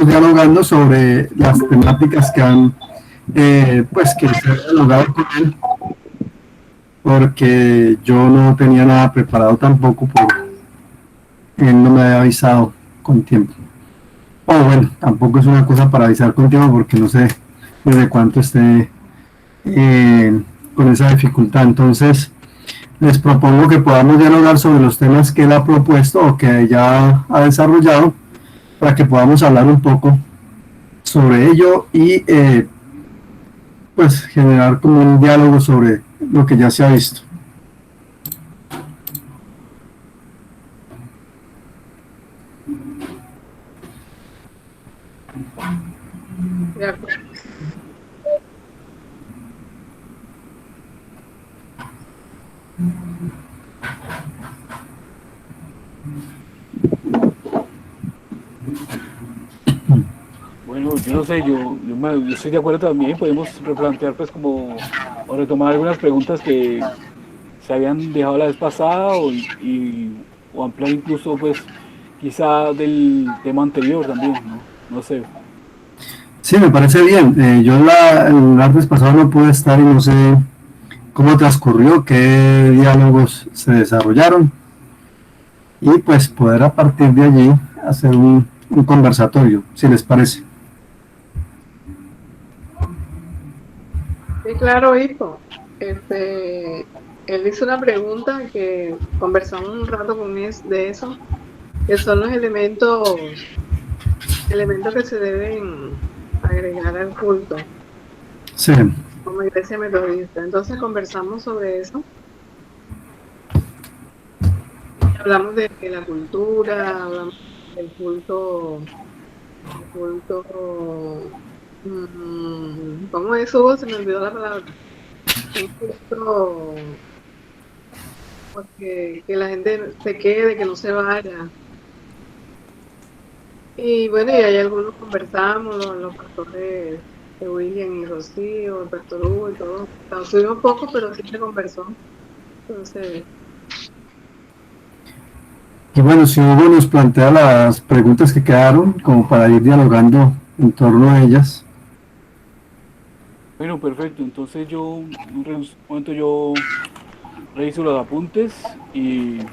dialogando sobre las temáticas que han, pues que se han dialogado con él, porque yo no tenía nada preparado tampoco, él no me había avisado con tiempo. O bueno, tampoco es una cosa para avisar con tiempo, porque no sé desde cuánto esté con esa dificultad. Entonces, les propongo que podamos dialogar sobre los temas que él ha propuesto o que ya ha desarrollado, para que podamos hablar un poco sobre ello y pues generar como un diálogo sobre lo que ya se ha visto. De acuerdo. Bueno, yo no sé, yo estoy de acuerdo también, podemos replantear pues como, o retomar algunas preguntas que se habían dejado la vez pasada o ampliar incluso pues quizá del tema anterior también, ¿no? No sé. Sí, me parece bien. Yo el martes pasado no pude estar y no sé cómo transcurrió, qué diálogos se desarrollaron y pues poder a partir de allí hacer un conversatorio, si les parece. Sí, claro, hijo. Él hizo una pregunta que conversamos un rato con de eso, que son los elementos que se deben agregar al culto Sí. como iglesia metodista. Entonces conversamos sobre eso. Hablamos de la cultura, hablamos del culto, ¿cómo es, Hugo? Se me olvidó la palabra. Un culto porque que la gente se quede, que no se vaya. Y bueno, y ahí algunos conversamos, los pastores de William y Rocío, el pastor Hugo y todo. Subimos poco, pero sí se conversó. Entonces, Y bueno, si Hugo nos plantea las preguntas que quedaron, como para ir dialogando en torno a ellas. Bueno, perfecto, entonces un momento yo reviso los apuntes y de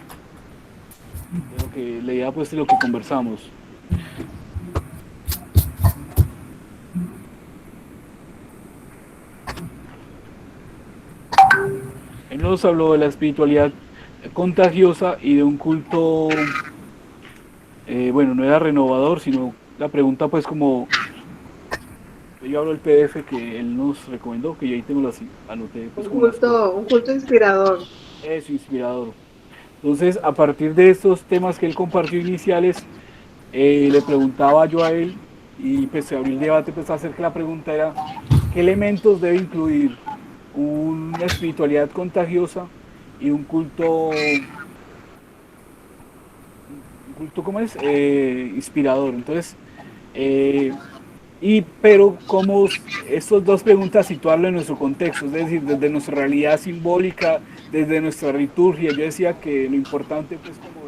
lo que leía pues de lo que conversamos. Él nos habló de la espiritualidad contagiosa y de un culto, bueno, no era renovador, sino la pregunta pues como, yo hablo del PDF que él nos recomendó, que yo ahí tengo las anoté pues como un culto inspirador. eso, inspirador. Entonces, a partir de estos temas que él compartió iniciales, le preguntaba yo a él, y pues se abrió el debate, pues hacer que la pregunta era, ¿qué elementos debe incluir una espiritualidad contagiosa y un culto ¿cómo es? Inspirador? Entonces, pero como estas dos preguntas situarlo en nuestro contexto, es decir, desde nuestra realidad simbólica, desde nuestra liturgia. Yo decía que lo importante pues como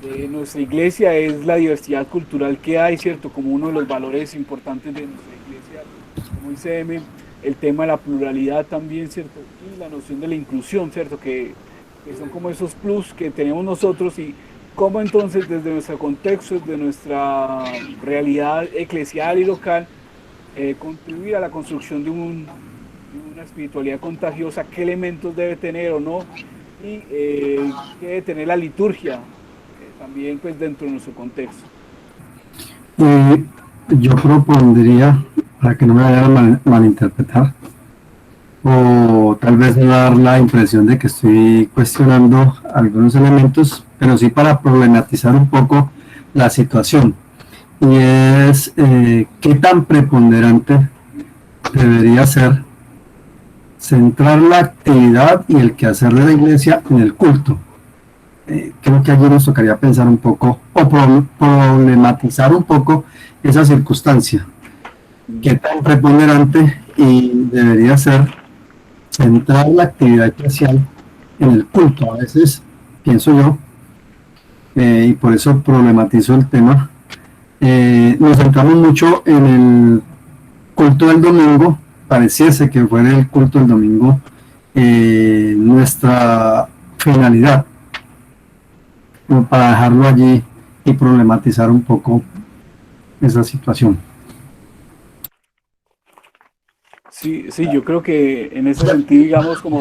de nuestra iglesia es la diversidad cultural que hay, ¿cierto? Como uno de los valores importantes de nuestra iglesia, como dice M, el tema de la pluralidad también, ¿cierto? Y la noción de la inclusión, ¿cierto? Que son como esos plus que tenemos nosotros y cómo entonces desde nuestro contexto, desde nuestra realidad eclesial y local, contribuir a la construcción de una espiritualidad contagiosa, qué elementos debe tener o no, y qué debe tener la liturgia, también pues dentro de nuestro contexto. Yo propondría, para que no me vayan a malinterpretar, o tal vez no dar la impresión de que estoy cuestionando algunos elementos, pero sí para problematizar un poco la situación. Y es qué tan preponderante debería ser centrar la actividad y el quehacer de la iglesia en el culto. Creo que allí nos tocaría pensar un poco o problematizar un poco esa circunstancia. Qué tan preponderante y debería ser centrar la actividad eclesial en el culto. A veces pienso yo, y por eso problematizo el tema, nos centramos mucho en el culto del domingo, pareciese que fuera el culto del domingo nuestra finalidad, como para dejarlo allí y problematizar un poco esa situación. Sí, sí, yo creo que en ese sentido, digamos, como,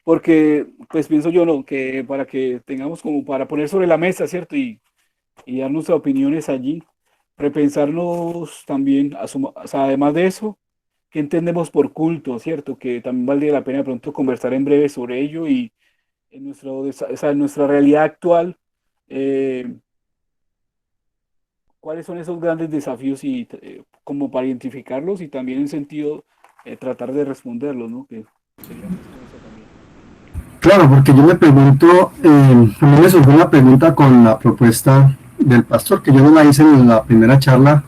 porque, pues pienso yo, ¿no? Que para que tengamos como para poner sobre la mesa, ¿cierto? Y dar nuestras opiniones allí, repensarnos también, o sea, además de eso, ¿qué entendemos por culto, ¿cierto? Que también valdría la pena de pronto conversar en breve sobre ello y en o sea, en nuestra realidad actual, eh, cuáles son esos grandes desafíos y como para identificarlos y también en sentido tratar de responderlos, ¿no? Que sería pues como eso también. Claro, porque yo me pregunto, a mí me surgió una pregunta con la propuesta del pastor, que yo no la hice en la primera charla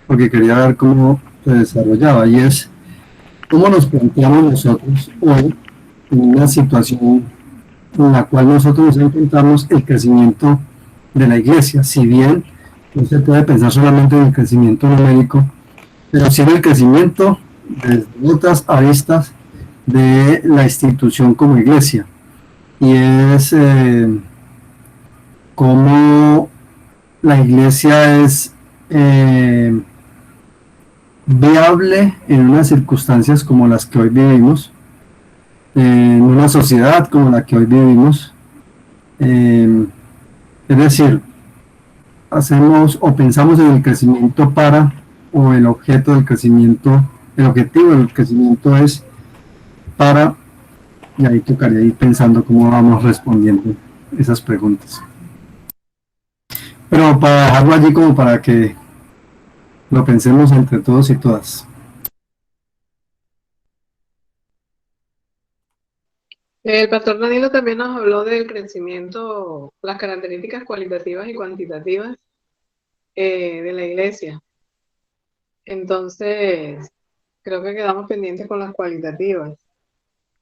porque quería ver cómo se desarrollaba, y es cómo nos planteamos nosotros hoy en una situación en la cual nosotros nos encontramos el crecimiento de la iglesia. Si bien no se puede pensar solamente en el crecimiento numérico, pero sí en el crecimiento desde otras aristas de la institución como iglesia. Y es cómo la iglesia es viable en unas circunstancias como las que hoy vivimos, en una sociedad como la que hoy vivimos. Eh, es decir, hacemos o pensamos en el crecimiento para, o el objeto del crecimiento, el objetivo del crecimiento es para, y ahí tocaría ir pensando cómo vamos respondiendo esas preguntas. Pero para dejarlo allí como para que lo pensemos entre todos y todas. El pastor Danilo también nos habló del crecimiento, las características cualitativas y cuantitativas de la iglesia. Entonces, creo que quedamos pendientes con las cualitativas,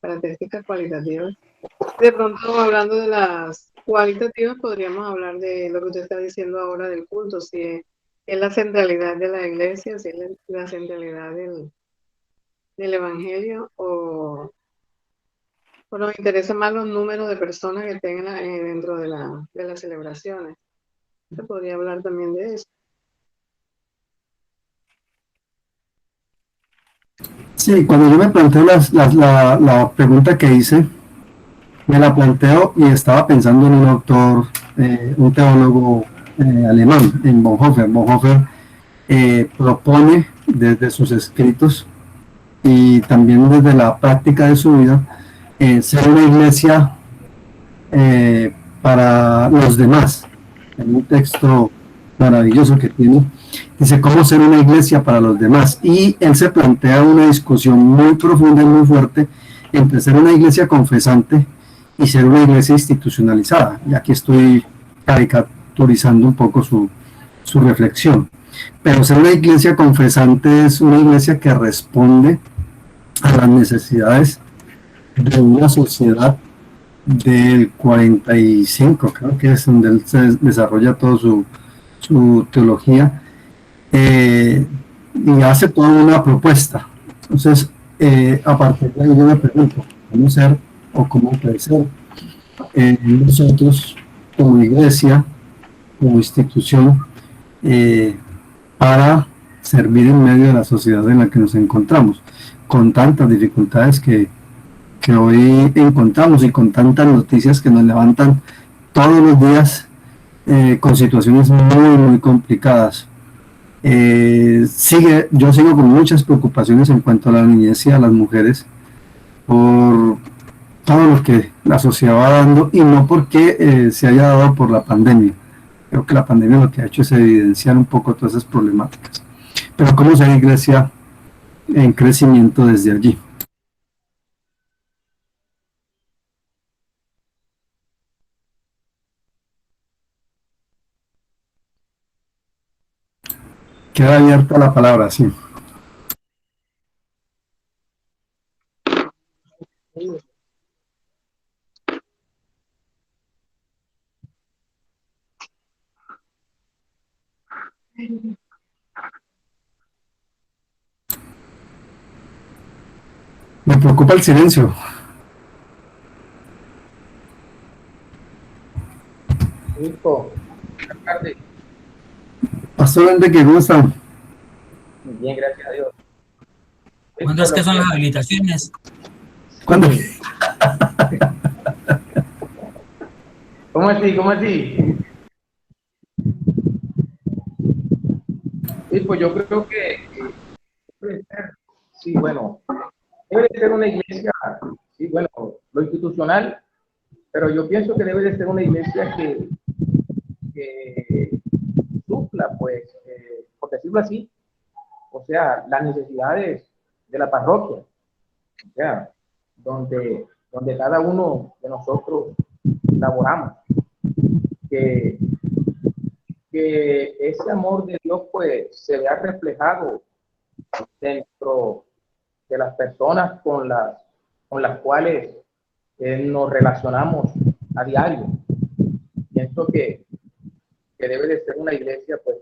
características cualitativas. De pronto, hablando de las cualitativas, podríamos hablar de lo que usted está diciendo ahora del culto, si es la centralidad de la iglesia, si es la centralidad del evangelio, o nos interesan más los números de personas que tengan dentro de las celebraciones. Se podría hablar también de eso. Sí, cuando yo me planteo la pregunta que hice, me la planteo y estaba pensando en un autor, un teólogo alemán, en Bonhoeffer. Bonhoeffer propone desde sus escritos y también desde la práctica de su vida ser una iglesia eh, para los demás. En un texto maravilloso que tiene, dice cómo ser una iglesia para los demás. Y él se plantea una discusión muy profunda y muy fuerte entre ser una iglesia confesante y ser una iglesia institucionalizada. Y aquí estoy caricaturizando un poco su reflexión. Pero ser una iglesia confesante es una iglesia que responde a las necesidades de una sociedad del 45, creo que es donde él se desarrolla toda su teología, y hace toda una propuesta. Entonces, a partir de ahí yo me pregunto, ¿cómo ser o cómo puede ser nosotros como iglesia, como institución, eh, para servir en medio de la sociedad en la que nos encontramos, con tantas dificultades que hoy encontramos y con tantas noticias que nos levantan todos los días con situaciones muy, muy complicadas. Yo sigo con muchas preocupaciones en cuanto a la niñez y a las mujeres por todo lo que la sociedad va dando y no porque se haya dado por la pandemia. Creo que la pandemia lo que ha hecho es evidenciar un poco todas esas problemáticas. Pero cómo ser iglesia en crecimiento desde allí. Queda abierta la palabra, sí. Me preocupa el silencio. Listo. Buenas tardes. Pastor Enrique, ¿cómo está? Muy bien, gracias a Dios. ¿Cuándo es que son las habilitaciones? ¿Cuándo? ¿Cómo así? ¿Cómo así? Sí, pues yo creo que debe ser, sí, bueno, debe de ser una iglesia, sí, bueno, lo institucional, pero yo pienso que debe de ser una iglesia que supla, pues, por decirlo así, o sea, las necesidades de la parroquia, o sea, donde cada uno de nosotros laboramos, que, que ese amor de Dios, pues, se vea reflejado dentro de las personas con las cuales nos relacionamos a diario. Pienso que debe de ser una iglesia, pues,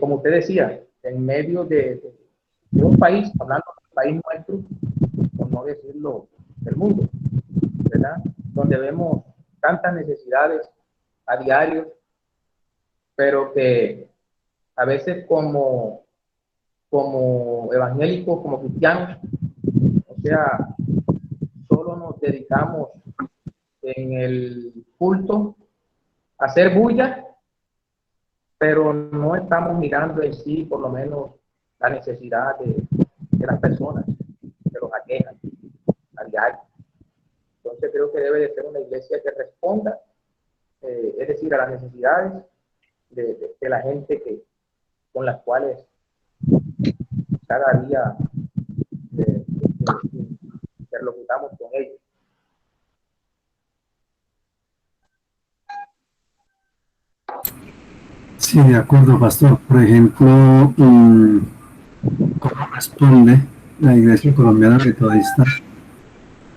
como usted decía, en medio de un país, hablando del país nuestro, por no decirlo del mundo, ¿verdad? Donde vemos tantas necesidades a diario, pero que a veces como evangélicos, como cristianos, o sea, solo nos dedicamos en el culto a hacer bulla, pero no estamos mirando en sí, por lo menos, la necesidad de las personas, que los aquejan a diario. Entonces creo que debe de ser una iglesia que responda, es decir, a las necesidades de la gente con las cuales cada día interlocutamos con ellos. Sí, de acuerdo, pastor. Por ejemplo, ¿cómo responde la Iglesia Colombiana Metodista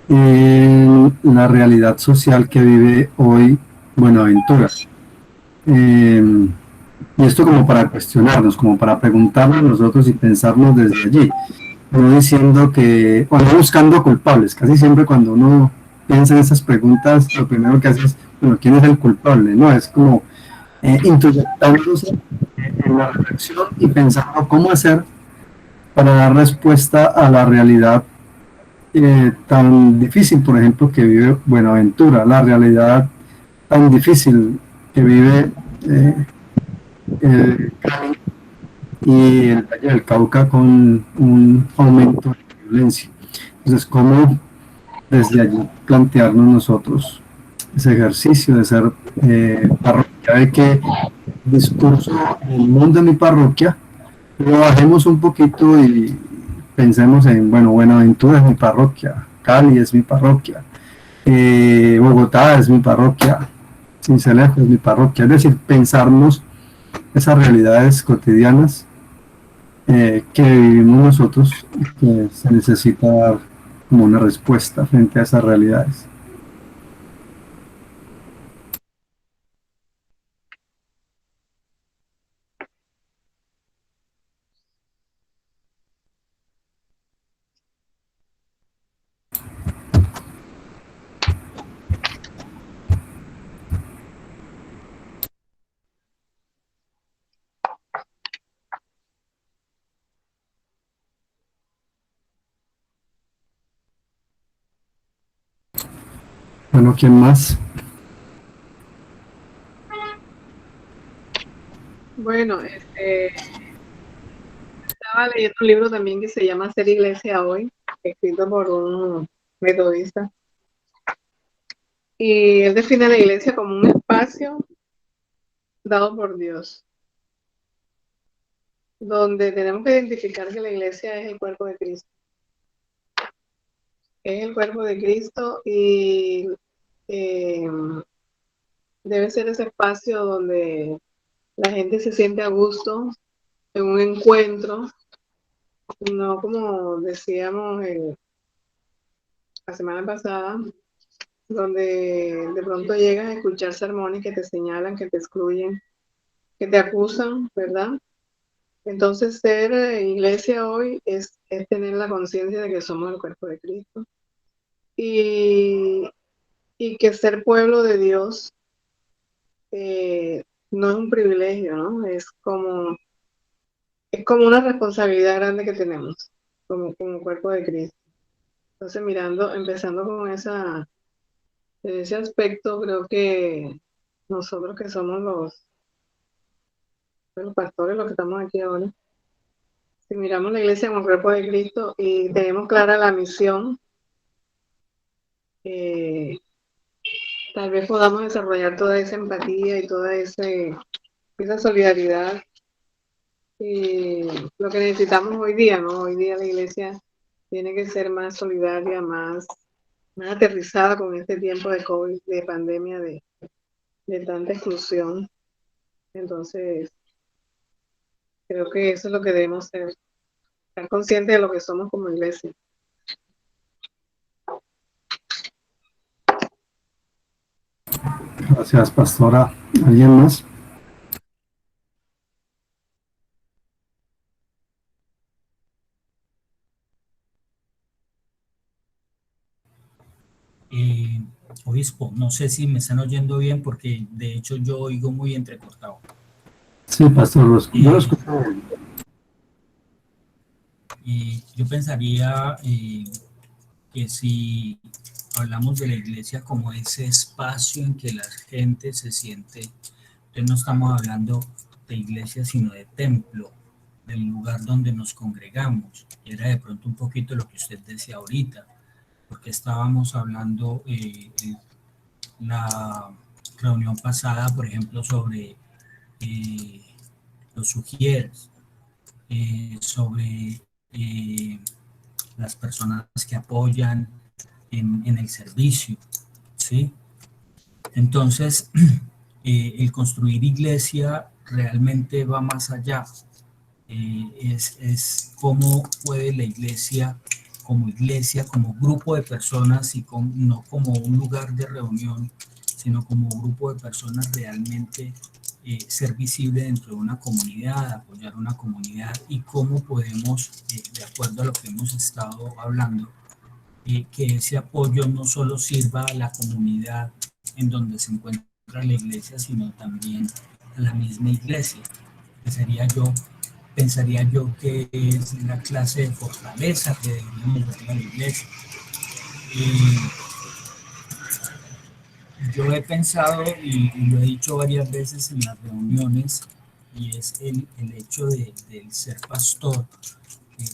en la realidad social que vive hoy Buenaventura? Y esto como para cuestionarnos, como para preguntarnos nosotros y pensarnos desde allí, no diciendo que, o no buscando culpables. Casi siempre cuando uno piensa en esas preguntas, lo primero que hace es, bueno, ¿quién es el culpable? No, es como introyectándose en la reflexión y pensando cómo hacer para dar respuesta a la realidad tan difícil, por ejemplo, que vive Buenaventura, la realidad tan difícil que vive Cali y el Valle del Cauca con un aumento de violencia. Entonces, ¿cómo desde allí plantearnos nosotros ese ejercicio de ser parroquia? De que el discurso en el mundo de mi parroquia lo bajemos un poquito y pensemos en, bueno, Buenaventura es mi parroquia, Cali es mi parroquia, Bogotá es mi parroquia, Sincelejo es mi parroquia. Es decir, pensarnos esas realidades cotidianas que vivimos nosotros y que se necesita dar como una respuesta frente a esas realidades. Bueno, ¿quién más? Bueno, estaba leyendo un libro también que se llama Ser Iglesia Hoy, escrito por un metodista. Y él define la iglesia como un espacio dado por Dios, donde tenemos que identificar que la iglesia es el cuerpo de Cristo. Es el cuerpo de Cristo y eh, debe ser ese espacio donde la gente se siente a gusto en un encuentro, no como decíamos la semana pasada, donde de pronto llegas a escuchar sermones que te señalan, que te excluyen, que te acusan, ¿verdad? Entonces, ser iglesia hoy es tener la conciencia de que somos el cuerpo de Cristo y, y que ser pueblo de Dios no es un privilegio, ¿no? Es como una responsabilidad grande que tenemos como cuerpo de Cristo. Entonces, empezando con ese aspecto, creo que nosotros que somos los pastores, los que estamos aquí ahora, si miramos la iglesia como cuerpo de Cristo y tenemos clara la misión, tal vez podamos desarrollar toda esa empatía y toda esa solidaridad. Lo que necesitamos hoy día, ¿no? Hoy día la iglesia tiene que ser más solidaria, más aterrizada con este tiempo de COVID, de pandemia, de tanta exclusión. Entonces, creo que eso es lo que debemos ser, estar conscientes de lo que somos como iglesia. Gracias, pastora. ¿Alguien más? Obispo, no sé si me están oyendo bien porque de hecho yo oigo muy entrecortado. Sí, pastor, yo lo escucho bien. Yo pensaría que si hablamos de la iglesia como ese espacio en que la gente se siente, entonces no estamos hablando de iglesia sino de templo, del lugar donde nos congregamos. Era de pronto un poquito lo que usted decía ahorita, porque estábamos hablando la reunión pasada, por ejemplo, sobre los sugieres, sobre las personas que apoyan en el servicio, ¿sí? Entonces, el construir iglesia realmente va más allá. Es cómo puede la iglesia, como grupo de personas y no como un lugar de reunión, sino como grupo de personas realmente ser visible dentro de una comunidad, apoyar una comunidad y cómo podemos, de acuerdo a lo que hemos estado hablando, que ese apoyo no solo sirva a la comunidad en donde se encuentra la iglesia, sino también a la misma iglesia. Pensaría yo que es la clase de fortaleza que deberíamos dar a la iglesia. Yo he pensado y lo he dicho varias veces en las reuniones, y es el hecho del ser pastor.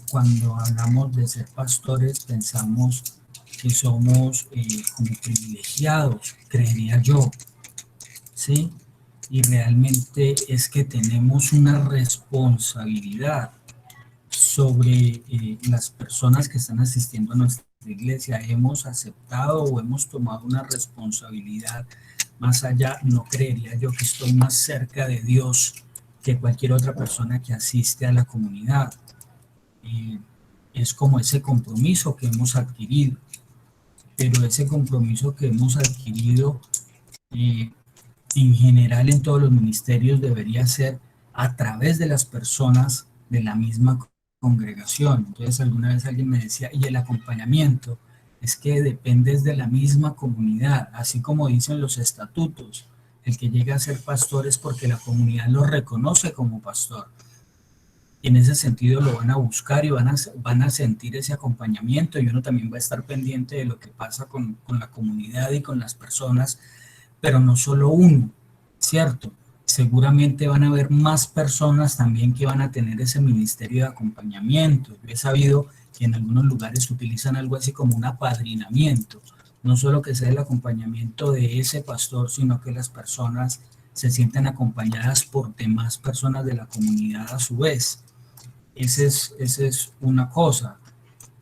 Cuando hablamos de ser pastores pensamos que somos como privilegiados, creería yo, ¿sí? Y realmente es que tenemos una responsabilidad sobre las personas que están asistiendo a nuestra iglesia. Hemos aceptado o hemos tomado una responsabilidad más allá. No creería yo que estoy más cerca de Dios que cualquier otra persona que asiste a la comunidad. Es como ese compromiso que hemos adquirido, pero ese compromiso que hemos adquirido en general en todos los ministerios debería ser a través de las personas de la misma congregación. Entonces alguna vez alguien me decía, y el acompañamiento es que dependes de la misma comunidad, así como dicen los estatutos, el que llega a ser pastor es porque la comunidad lo reconoce como pastor. Y en ese sentido lo van a buscar y van a sentir ese acompañamiento, y uno también va a estar pendiente de lo que pasa con la comunidad y con las personas, pero no solo uno, ¿cierto? Seguramente van a haber más personas también que van a tener ese ministerio de acompañamiento. Yo he sabido que en algunos lugares utilizan algo así como un apadrinamiento, no solo que sea el acompañamiento de ese pastor, sino que las personas se sientan acompañadas por demás personas de la comunidad a su vez. Esa es una cosa.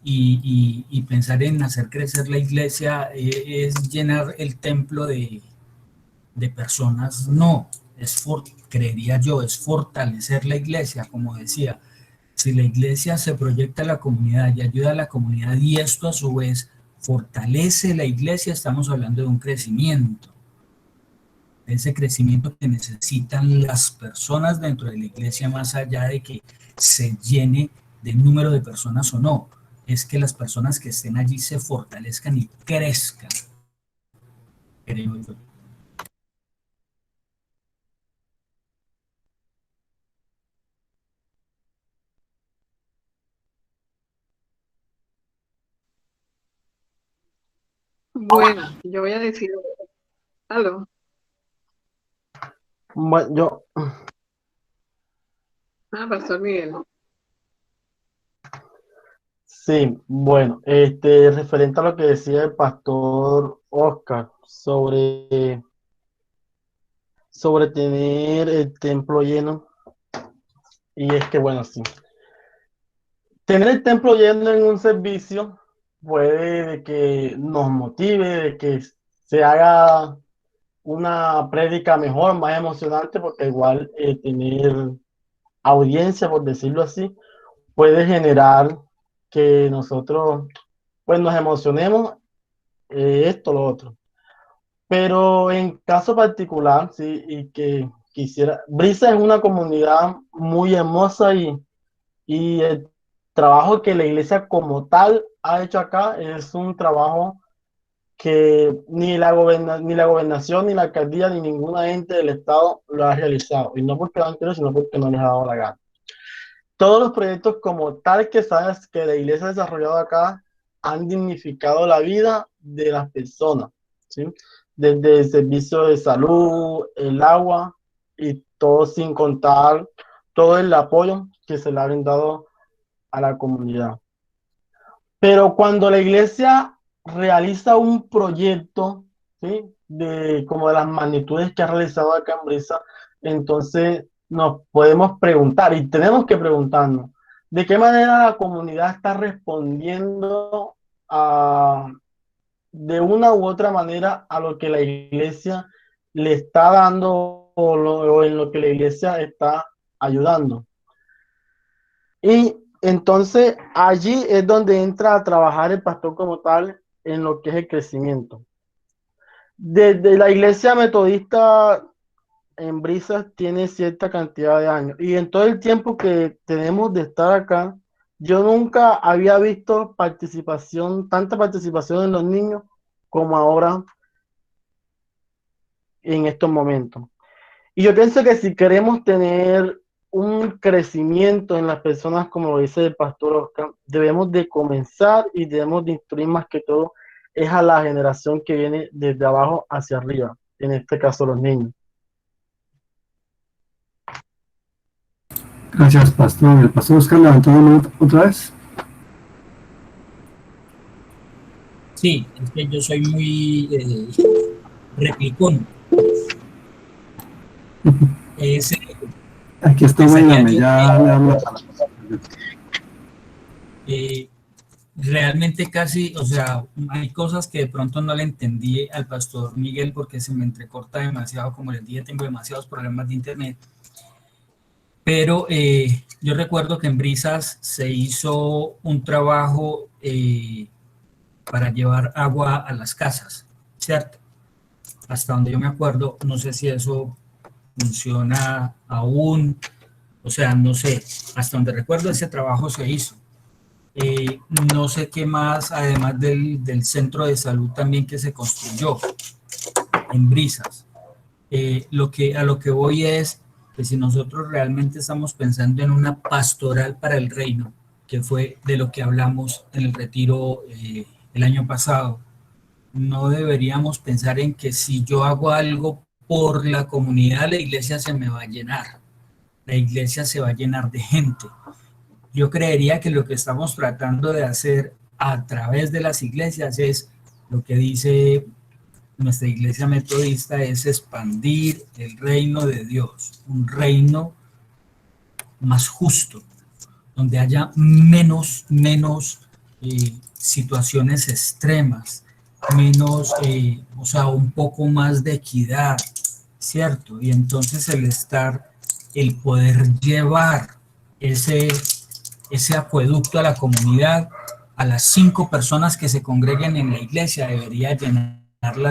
Y pensar en hacer crecer la iglesia es llenar el templo de personas, no, creería yo, es fortalecer la iglesia, como decía. Si la iglesia se proyecta a la comunidad y ayuda a la comunidad, y esto a su vez fortalece la iglesia, estamos hablando de un crecimiento. de ese crecimiento que necesitan las personas dentro de la iglesia, más allá de que se llene de número de personas o no, es que las personas que estén allí se fortalezcan y crezcan, creo yo. Bueno, yo voy a decir, aló, Bueno, Pastor Miguel. sí, bueno, referente a lo que decía el pastor Oscar sobre tener el templo lleno, y es que, bueno, sí, tener el templo lleno en un servicio puede de que nos motive, de que se haga una prédica mejor, más emocionante, porque igual tener audiencia, por decirlo así, puede generar que nosotros pues nos emocionemos, esto, lo otro. Pero en caso particular, sí, y que quisiera, Brisa es una comunidad muy hermosa y el trabajo que la iglesia como tal ha hecho acá es un trabajo que ni la gobernación, ni la alcaldía, ni ninguna ente del Estado lo ha realizado. Y no porque lo han querido, sino porque no les ha dado la gana. Todos los proyectos como tal que sabes que la iglesia ha desarrollado acá han dignificado la vida de las personas, ¿sí? Desde el servicio de salud, el agua y todo sin contar todo el apoyo que se le ha brindado a la comunidad. Pero cuando la iglesia realiza un proyecto, ¿sí? Como de las magnitudes que ha realizado acá en Brisa, entonces nos podemos preguntar y tenemos que preguntarnos de qué manera la comunidad está respondiendo de una u otra manera a lo que la iglesia le está dando o en lo que la iglesia está ayudando. Y entonces allí es donde entra a trabajar el pastor como tal en lo que es el crecimiento. Desde la iglesia metodista en Brisas tiene cierta cantidad de años y en todo el tiempo que tenemos de estar acá, yo nunca había visto tanta participación en los niños como ahora en estos momentos. Y yo pienso que si queremos tener un crecimiento en las personas, como lo dice el pastor Oscar, debemos de comenzar y debemos de instruir más que todo es a la generación que viene desde abajo hacia arriba, en este caso los niños. Gracias, pastor. El pastor Oscar levantó la mano otra vez. Sí, es que yo soy muy replicón. Aquí está Guayame, ya le damos la palabra. Realmente casi, o sea, hay cosas que de pronto no le entendí al pastor Miguel porque se me entrecorta demasiado, como les dije, tengo demasiados problemas de internet. Pero yo recuerdo que en Brisas se hizo un trabajo para llevar agua a las casas, ¿cierto? Hasta donde yo me acuerdo, no sé si eso funciona aún, o sea, no sé, hasta donde recuerdo ese trabajo se hizo. No sé qué más, además del centro de salud también que se construyó en Brisas. A lo que voy es que si nosotros realmente estamos pensando en una pastoral para el reino, que fue de lo que hablamos en el retiro el año pasado, no deberíamos pensar en que si yo hago algo por la comunidad, la iglesia se me va a llenar, la iglesia se va a llenar de gente. Yo creería que lo que estamos tratando de hacer a través de las iglesias es lo que dice nuestra iglesia metodista, es expandir el reino de Dios, un reino más justo, donde haya menos situaciones extremas, menos, o sea, un poco más de equidad, ¿cierto? Y entonces el poder llevar ese acueducto a la comunidad, a las 5 personas que se congreguen en la iglesia, debería llenarlas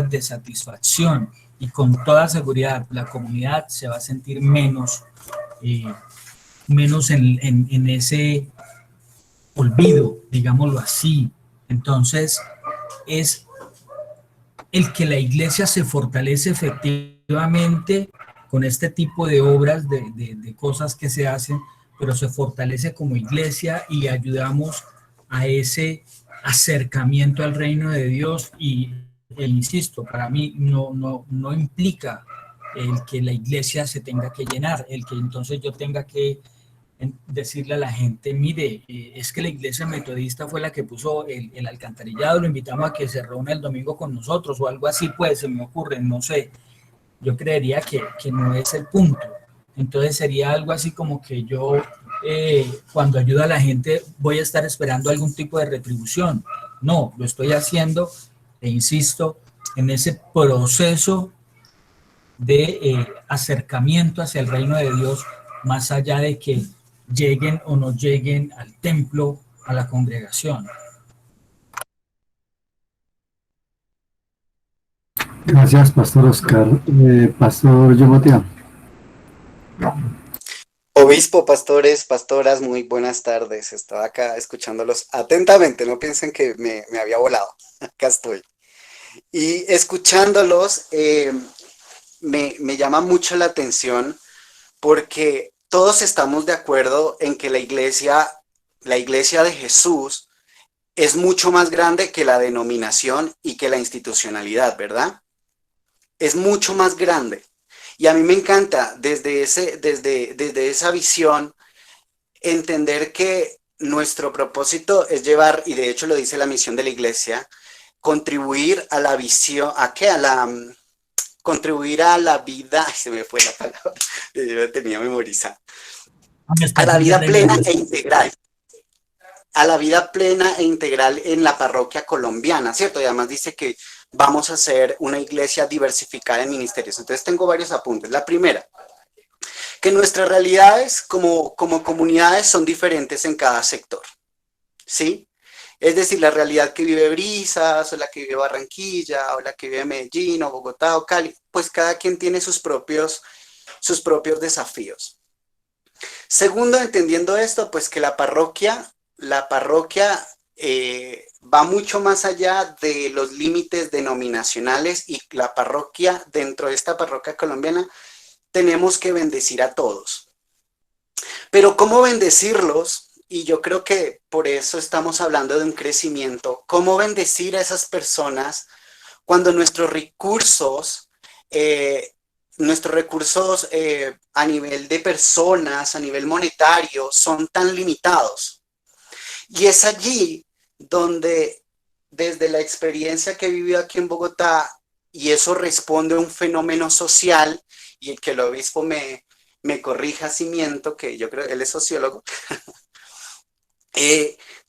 de satisfacción y con toda seguridad la comunidad se va a sentir menos, menos en ese olvido, digámoslo así. Entonces, es el que la iglesia se fortalece efectivamente con este tipo de obras, de cosas que se hacen, pero se fortalece como iglesia y ayudamos a ese acercamiento al reino de Dios e insisto, para mí no implica el que la iglesia se tenga que llenar, el que entonces yo tenga que decirle a la gente, mire, es que la iglesia metodista fue la que puso el alcantarillado, lo invitamos a que se reúna el domingo con nosotros o algo así, pues se me ocurre, no sé. Yo creería que no es el punto. Entonces sería algo así como que yo cuando ayudo a la gente voy a estar esperando algún tipo de retribución. No, lo estoy haciendo, e insisto, en ese proceso de acercamiento hacia el reino de Dios, más allá de que lleguen o no lleguen al templo, a la congregación. Gracias, Pastor Oscar. Pastor Yomotea. Obispo, pastores, pastoras, muy buenas tardes. Estaba acá escuchándolos atentamente, no piensen que me había volado. Acá estoy. Y escuchándolos, me llama mucho la atención porque todos estamos de acuerdo en que la iglesia de Jesús es mucho más grande que la denominación y que la institucionalidad, ¿verdad? Es mucho más grande. Y a mí me encanta desde esa visión entender que nuestro propósito es llevar, y de hecho lo dice la misión de la iglesia, contribuir a la visión, contribuir a la vida, se me fue la palabra, yo tenía memorizada, a la vida plena e integral. A la vida plena e integral en la parroquia colombiana, ¿cierto? Y además dice que vamos a hacer una iglesia diversificada en ministerios. Entonces tengo varios apuntes. La primera, que nuestras realidades como comunidades son diferentes en cada sector, ¿sí? Es decir, la realidad que vive Brisas, o la que vive Barranquilla, o la que vive Medellín, o Bogotá, o Cali, pues cada quien tiene sus propios desafíos. Segundo, entendiendo esto, pues que la parroquia va mucho más allá de los límites denominacionales y la parroquia, dentro de esta parroquia colombiana, tenemos que bendecir a todos. Pero ¿cómo bendecirlos? Y yo creo que por eso estamos hablando de un crecimiento. ¿Cómo bendecir a esas personas cuando nuestros recursos a nivel de personas, a nivel monetario, son tan limitados? Y es allí donde, desde la experiencia que he vivido aquí en Bogotá, y eso responde a un fenómeno social, y el que el obispo me corrija si miento, que yo creo que él es sociólogo,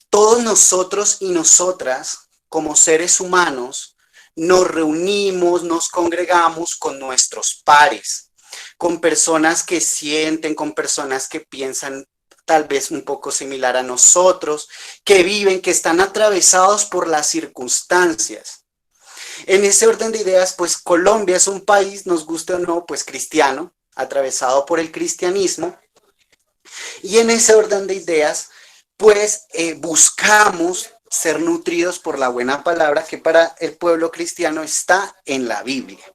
todos nosotros y nosotras, como seres humanos, nos reunimos, nos congregamos con nuestros pares, con personas que sienten, con personas que piensan tal vez un poco similar a nosotros, que viven, que están atravesados por las circunstancias. En ese orden de ideas, pues Colombia es un país, nos guste o no, pues cristiano, atravesado por el cristianismo, y en ese orden de ideas, pues buscamos ser nutridos por la buena palabra que para el pueblo cristiano está en la Biblia.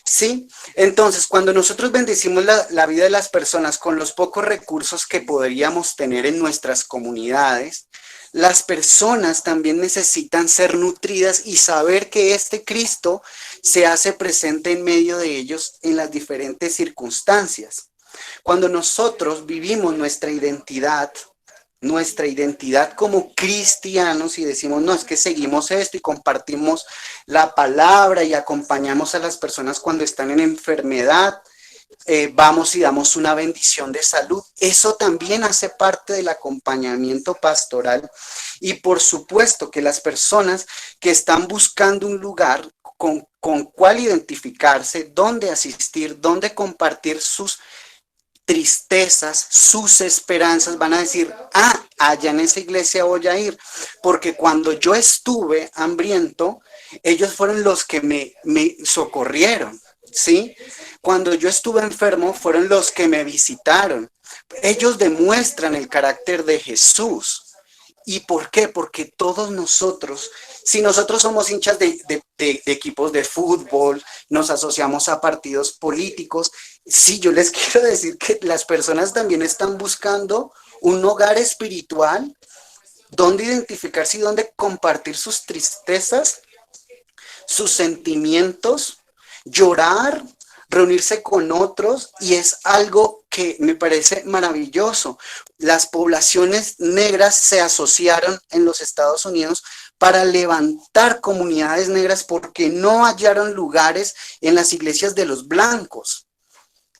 ¿Sí? Entonces, cuando nosotros bendecimos la vida de las personas con los pocos recursos que podríamos tener en nuestras comunidades, las personas también necesitan ser nutridas y saber que este Cristo se hace presente en medio de ellos en las diferentes circunstancias. Cuando nosotros vivimos nuestra identidad como cristianos y decimos, no, es que seguimos esto y compartimos la palabra y acompañamos a las personas cuando están en enfermedad, vamos y damos una bendición de salud. Eso también hace parte del acompañamiento pastoral y por supuesto que las personas que están buscando un lugar con cuál identificarse, dónde asistir, dónde compartir sus tristezas, sus esperanzas, van a decir, allá en esa iglesia voy a ir, porque cuando yo estuve hambriento, ellos fueron los que me socorrieron. ¿sí? Cuando yo estuve enfermo fueron los que me visitaron. Ellos demuestran el carácter de Jesús. ¿Y por qué? Porque todos nosotros, si nosotros somos hinchas de equipos de fútbol, nos asociamos a partidos políticos, sí, yo les quiero decir que las personas también están buscando un hogar espiritual donde identificarse y donde compartir sus tristezas, sus sentimientos, llorar, reunirse con otros, y es algo que me parece maravilloso. Las poblaciones negras se asociaron en los Estados Unidos para levantar comunidades negras porque no hallaron lugares en las iglesias de los blancos.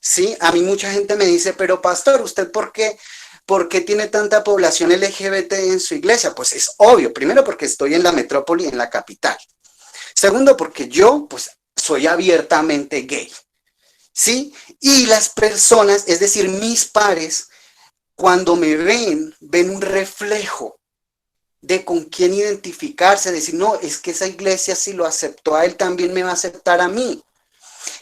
Sí, a mí mucha gente me dice, pero pastor, ¿usted por qué tiene tanta población LGBT en su iglesia? Pues es obvio, primero porque estoy en la metrópoli, en la capital. Segundo, porque yo pues soy abiertamente gay. ¿Sí? Y las personas, es decir, mis pares, cuando me ven un reflejo de con quién identificarse, decir, no, es que esa iglesia si lo aceptó a él, también me va a aceptar a mí.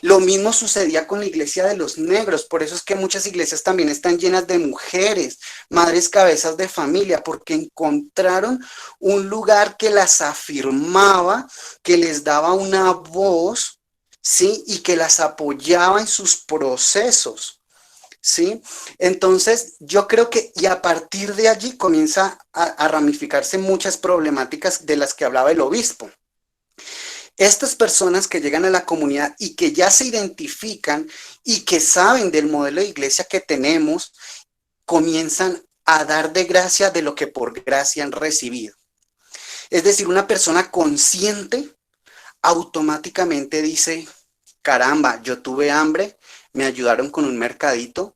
Lo mismo sucedía con la iglesia de los negros, por eso es que muchas iglesias también están llenas de mujeres, madres cabezas de familia, porque encontraron un lugar que las afirmaba, que les daba una voz, ¿sí? Y que las apoyaba en sus procesos, ¿sí? Entonces, yo creo que, y a partir de allí comienza a ramificarse muchas problemáticas de las que hablaba el obispo. Estas personas que llegan a la comunidad y que ya se identifican y que saben del modelo de iglesia que tenemos, comienzan a dar de gracia de lo que por gracia han recibido. Es decir, una persona consciente automáticamente dice, caramba, yo tuve hambre, me ayudaron con un mercadito,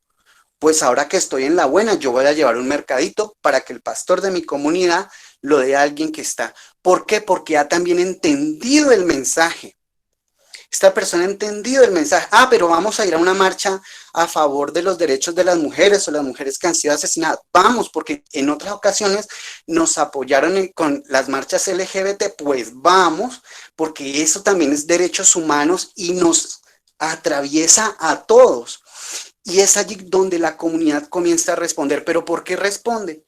pues ahora que estoy en la buena, yo voy a llevar un mercadito para que el pastor de mi comunidad lo dé a alguien que está. ¿Por qué? Porque ha también entendido el mensaje. Esta persona ha entendido el mensaje. Ah, pero vamos a ir a una marcha a favor de los derechos de las mujeres o las mujeres que han sido asesinadas. Vamos, porque en otras ocasiones nos apoyaron con las marchas LGBT, pues vamos, porque eso también es derechos humanos y nos atraviesa a todos. Y es allí donde la comunidad comienza a responder. ¿Pero por qué responde?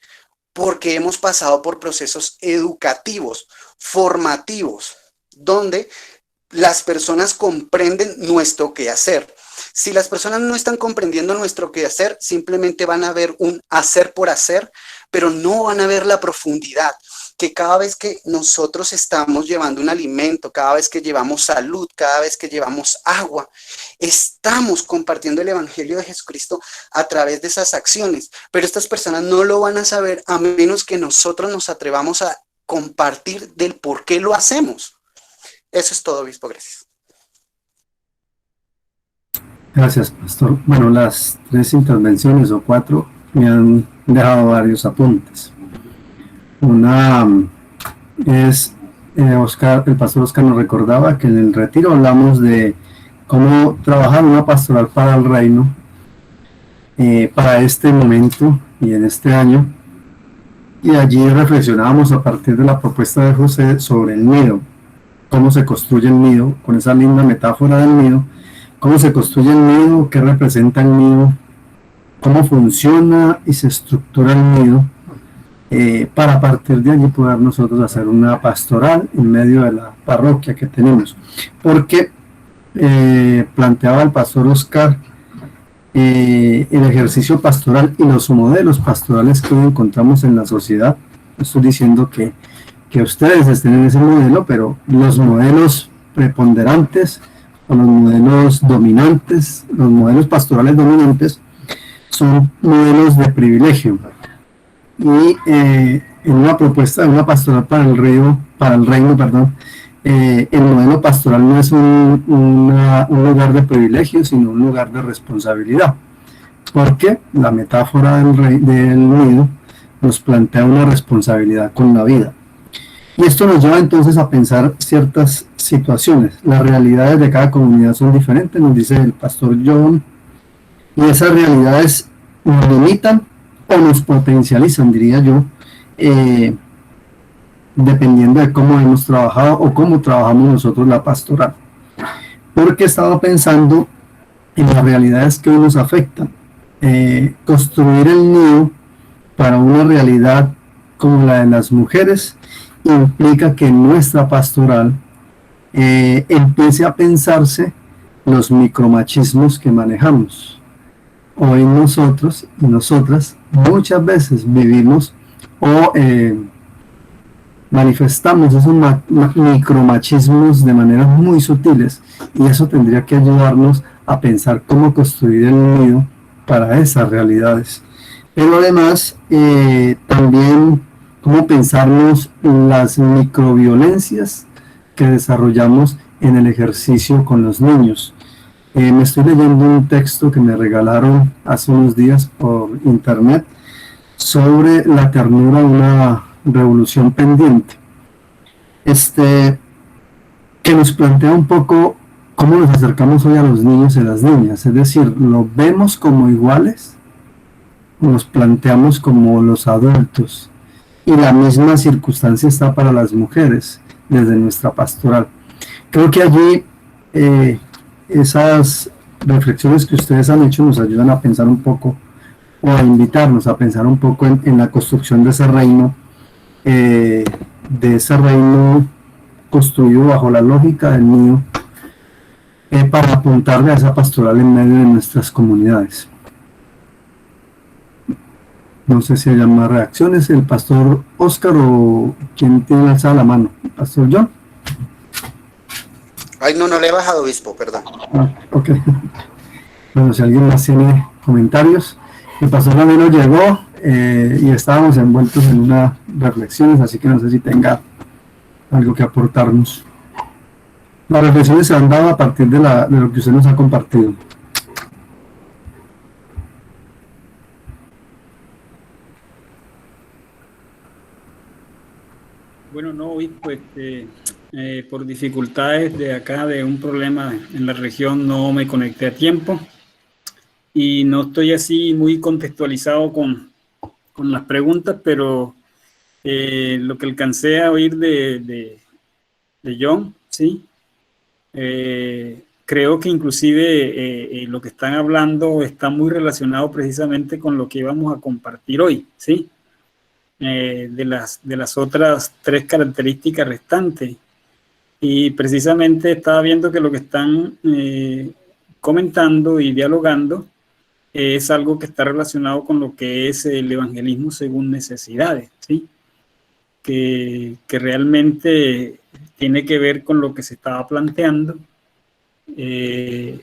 Porque hemos pasado por procesos educativos, formativos, donde las personas comprenden nuestro quehacer. Si las personas no están comprendiendo nuestro quehacer, simplemente van a ver un hacer por hacer, pero no van a ver la profundidad, que cada vez que nosotros estamos llevando un alimento, cada vez que llevamos salud, cada vez que llevamos agua, estamos compartiendo el evangelio de Jesucristo a través de esas acciones, pero estas personas no lo van a saber a menos que nosotros nos atrevamos a compartir del por qué lo hacemos. Eso es todo, obispo, gracias. Gracias, pastor. Bueno, las 3 intervenciones o 4 me han dejado varios apuntes. Una es, el pastor Oscar nos recordaba que en el retiro hablamos de cómo trabajar una pastoral para el reino, para este momento y en este año, y allí reflexionábamos a partir de la propuesta de José sobre el nido, cómo se construye el nido, con esa linda metáfora del nido, cómo se construye el nido, qué representa el nido, cómo funciona y se estructura el nido, para a partir de allí poder nosotros hacer una pastoral en medio de la parroquia que tenemos. Porque planteaba el pastor Oscar el ejercicio pastoral y los modelos pastorales que hoy encontramos en la sociedad. Estoy diciendo que ustedes estén en ese modelo, pero los modelos preponderantes o los modelos dominantes, los modelos pastorales dominantes son modelos de privilegio. Y en una propuesta de una pastoral para el reino, el modelo pastoral no es un lugar de privilegio, sino un lugar de responsabilidad, porque la metáfora del nido nos plantea una responsabilidad con la vida. Y esto nos lleva entonces a pensar ciertas situaciones. Las realidades de cada comunidad son diferentes, nos dice el pastor John, y esas realidades nos limitan o nos potencializan, diría yo, dependiendo de cómo hemos trabajado o cómo trabajamos nosotros la pastoral. porque estaba pensando en las realidades que hoy nos afectan. Construir el nido para una realidad como la de las mujeres implica que en nuestra pastoral empiece a pensarse los micromachismos que manejamos. Hoy nosotros y nosotras muchas veces vivimos o manifestamos esos micromachismos de maneras muy sutiles, y eso tendría que ayudarnos a pensar cómo construir el nido para esas realidades. Pero además también cómo pensarnos las microviolencias que desarrollamos en el ejercicio con los niños. Me estoy leyendo un texto que me regalaron hace unos días por internet sobre la ternura, una revolución pendiente, que nos plantea un poco cómo nos acercamos hoy a los niños y a las niñas, es decir, ¿lo vemos como iguales o nos planteamos como los adultos? Y la misma circunstancia está para las mujeres desde nuestra pastoral. Creo que allí esas reflexiones que ustedes han hecho nos ayudan a pensar un poco, o a invitarnos a pensar un poco en la construcción de ese reino construido bajo la lógica del nido, para apuntarle a esa pastoral en medio de nuestras comunidades. No sé si hay más reacciones. El pastor Oscar o quien tiene alzada la mano. Pastor John. Ay, no le he bajado, obispo, perdón. Ok. Bueno, si alguien más tiene comentarios. El pastor Ramiro llegó y estábamos envueltos en unas reflexiones, así que no sé si tenga algo que aportarnos. Las reflexiones se han dado a partir de lo que usted nos ha compartido. Bueno, no, hoy pues por dificultades de acá, de un problema en la región, no me conecté a tiempo y no estoy así muy contextualizado con las preguntas, pero lo que alcancé a oír de John, ¿sí? Creo que inclusive lo que están hablando está muy relacionado precisamente con lo que íbamos a compartir hoy, ¿sí? De las otras 3 características restantes. Y precisamente estaba viendo que lo que están comentando y dialogando es algo que está relacionado con lo que es el evangelismo según necesidades, ¿sí? Que realmente tiene que ver con lo que se estaba planteando, en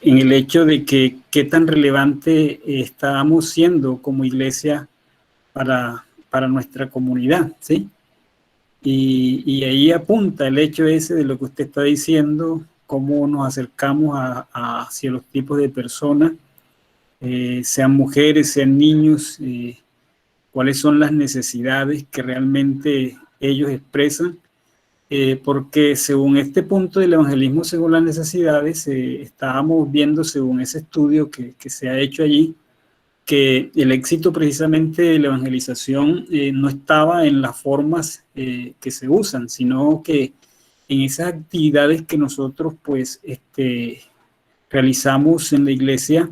el hecho de que qué tan relevante estamos siendo como iglesia para nuestra comunidad, ¿sí? Y ahí apunta el hecho ese de lo que usted está diciendo, cómo nos acercamos hacia los tipos de personas, sean mujeres, sean niños, cuáles son las necesidades que realmente ellos expresan, porque según este punto del evangelismo según las necesidades, estábamos viendo según ese estudio que se ha hecho allí, que el éxito precisamente de la evangelización no estaba en las formas que se usan, sino que en esas actividades que nosotros pues realizamos en la iglesia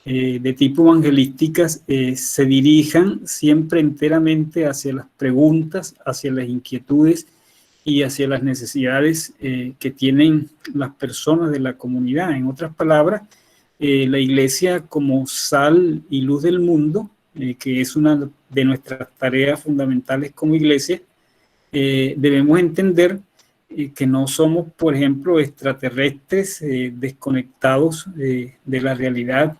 de tipo evangelísticas se dirijan siempre enteramente hacia las preguntas, hacia las inquietudes y hacia las necesidades que tienen las personas de la comunidad. En otras palabras, la iglesia como sal y luz del mundo, que es una de nuestras tareas fundamentales como iglesia, debemos entender que no somos, por ejemplo, extraterrestres desconectados de la realidad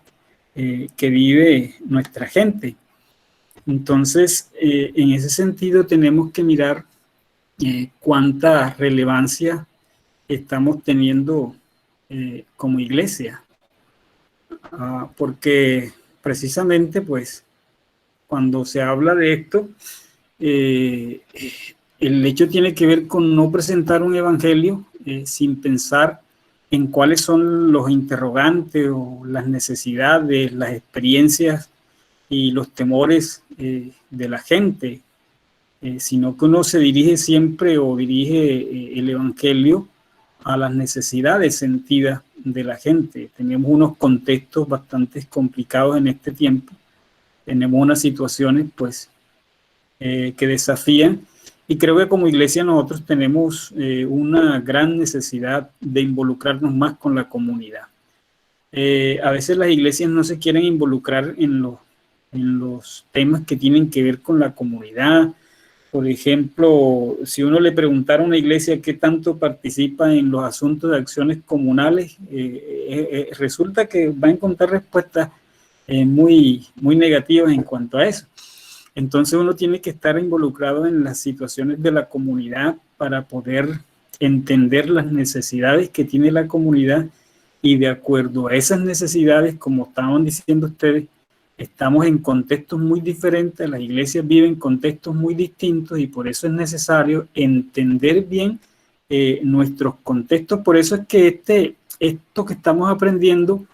que vive nuestra gente. Entonces, en ese sentido tenemos que mirar cuánta relevancia estamos teniendo como iglesia. Porque precisamente pues cuando se habla de esto, el hecho tiene que ver con no presentar un evangelio sin pensar en cuáles son los interrogantes o las necesidades, las experiencias y los temores de la gente, sino que uno se dirige siempre o dirige el evangelio a las necesidades sentidas de la gente. Tenemos unos contextos bastante complicados en este tiempo, tenemos unas situaciones pues que desafían, y creo que como iglesia nosotros tenemos una gran necesidad de involucrarnos más con la comunidad. A veces las iglesias no se quieren involucrar en los temas que tienen que ver con la comunidad. Por ejemplo, si uno le preguntara a una iglesia qué tanto participa en los asuntos de acciones comunales, resulta que va a encontrar respuestas muy negativas en cuanto a eso. Entonces uno tiene que estar involucrado en las situaciones de la comunidad para poder entender las necesidades que tiene la comunidad, y de acuerdo a esas necesidades, como estaban diciendo ustedes, estamos en contextos muy diferentes, las iglesias viven contextos muy distintos, y por eso es necesario entender bien nuestros contextos. Por eso es que esto que estamos aprendiendo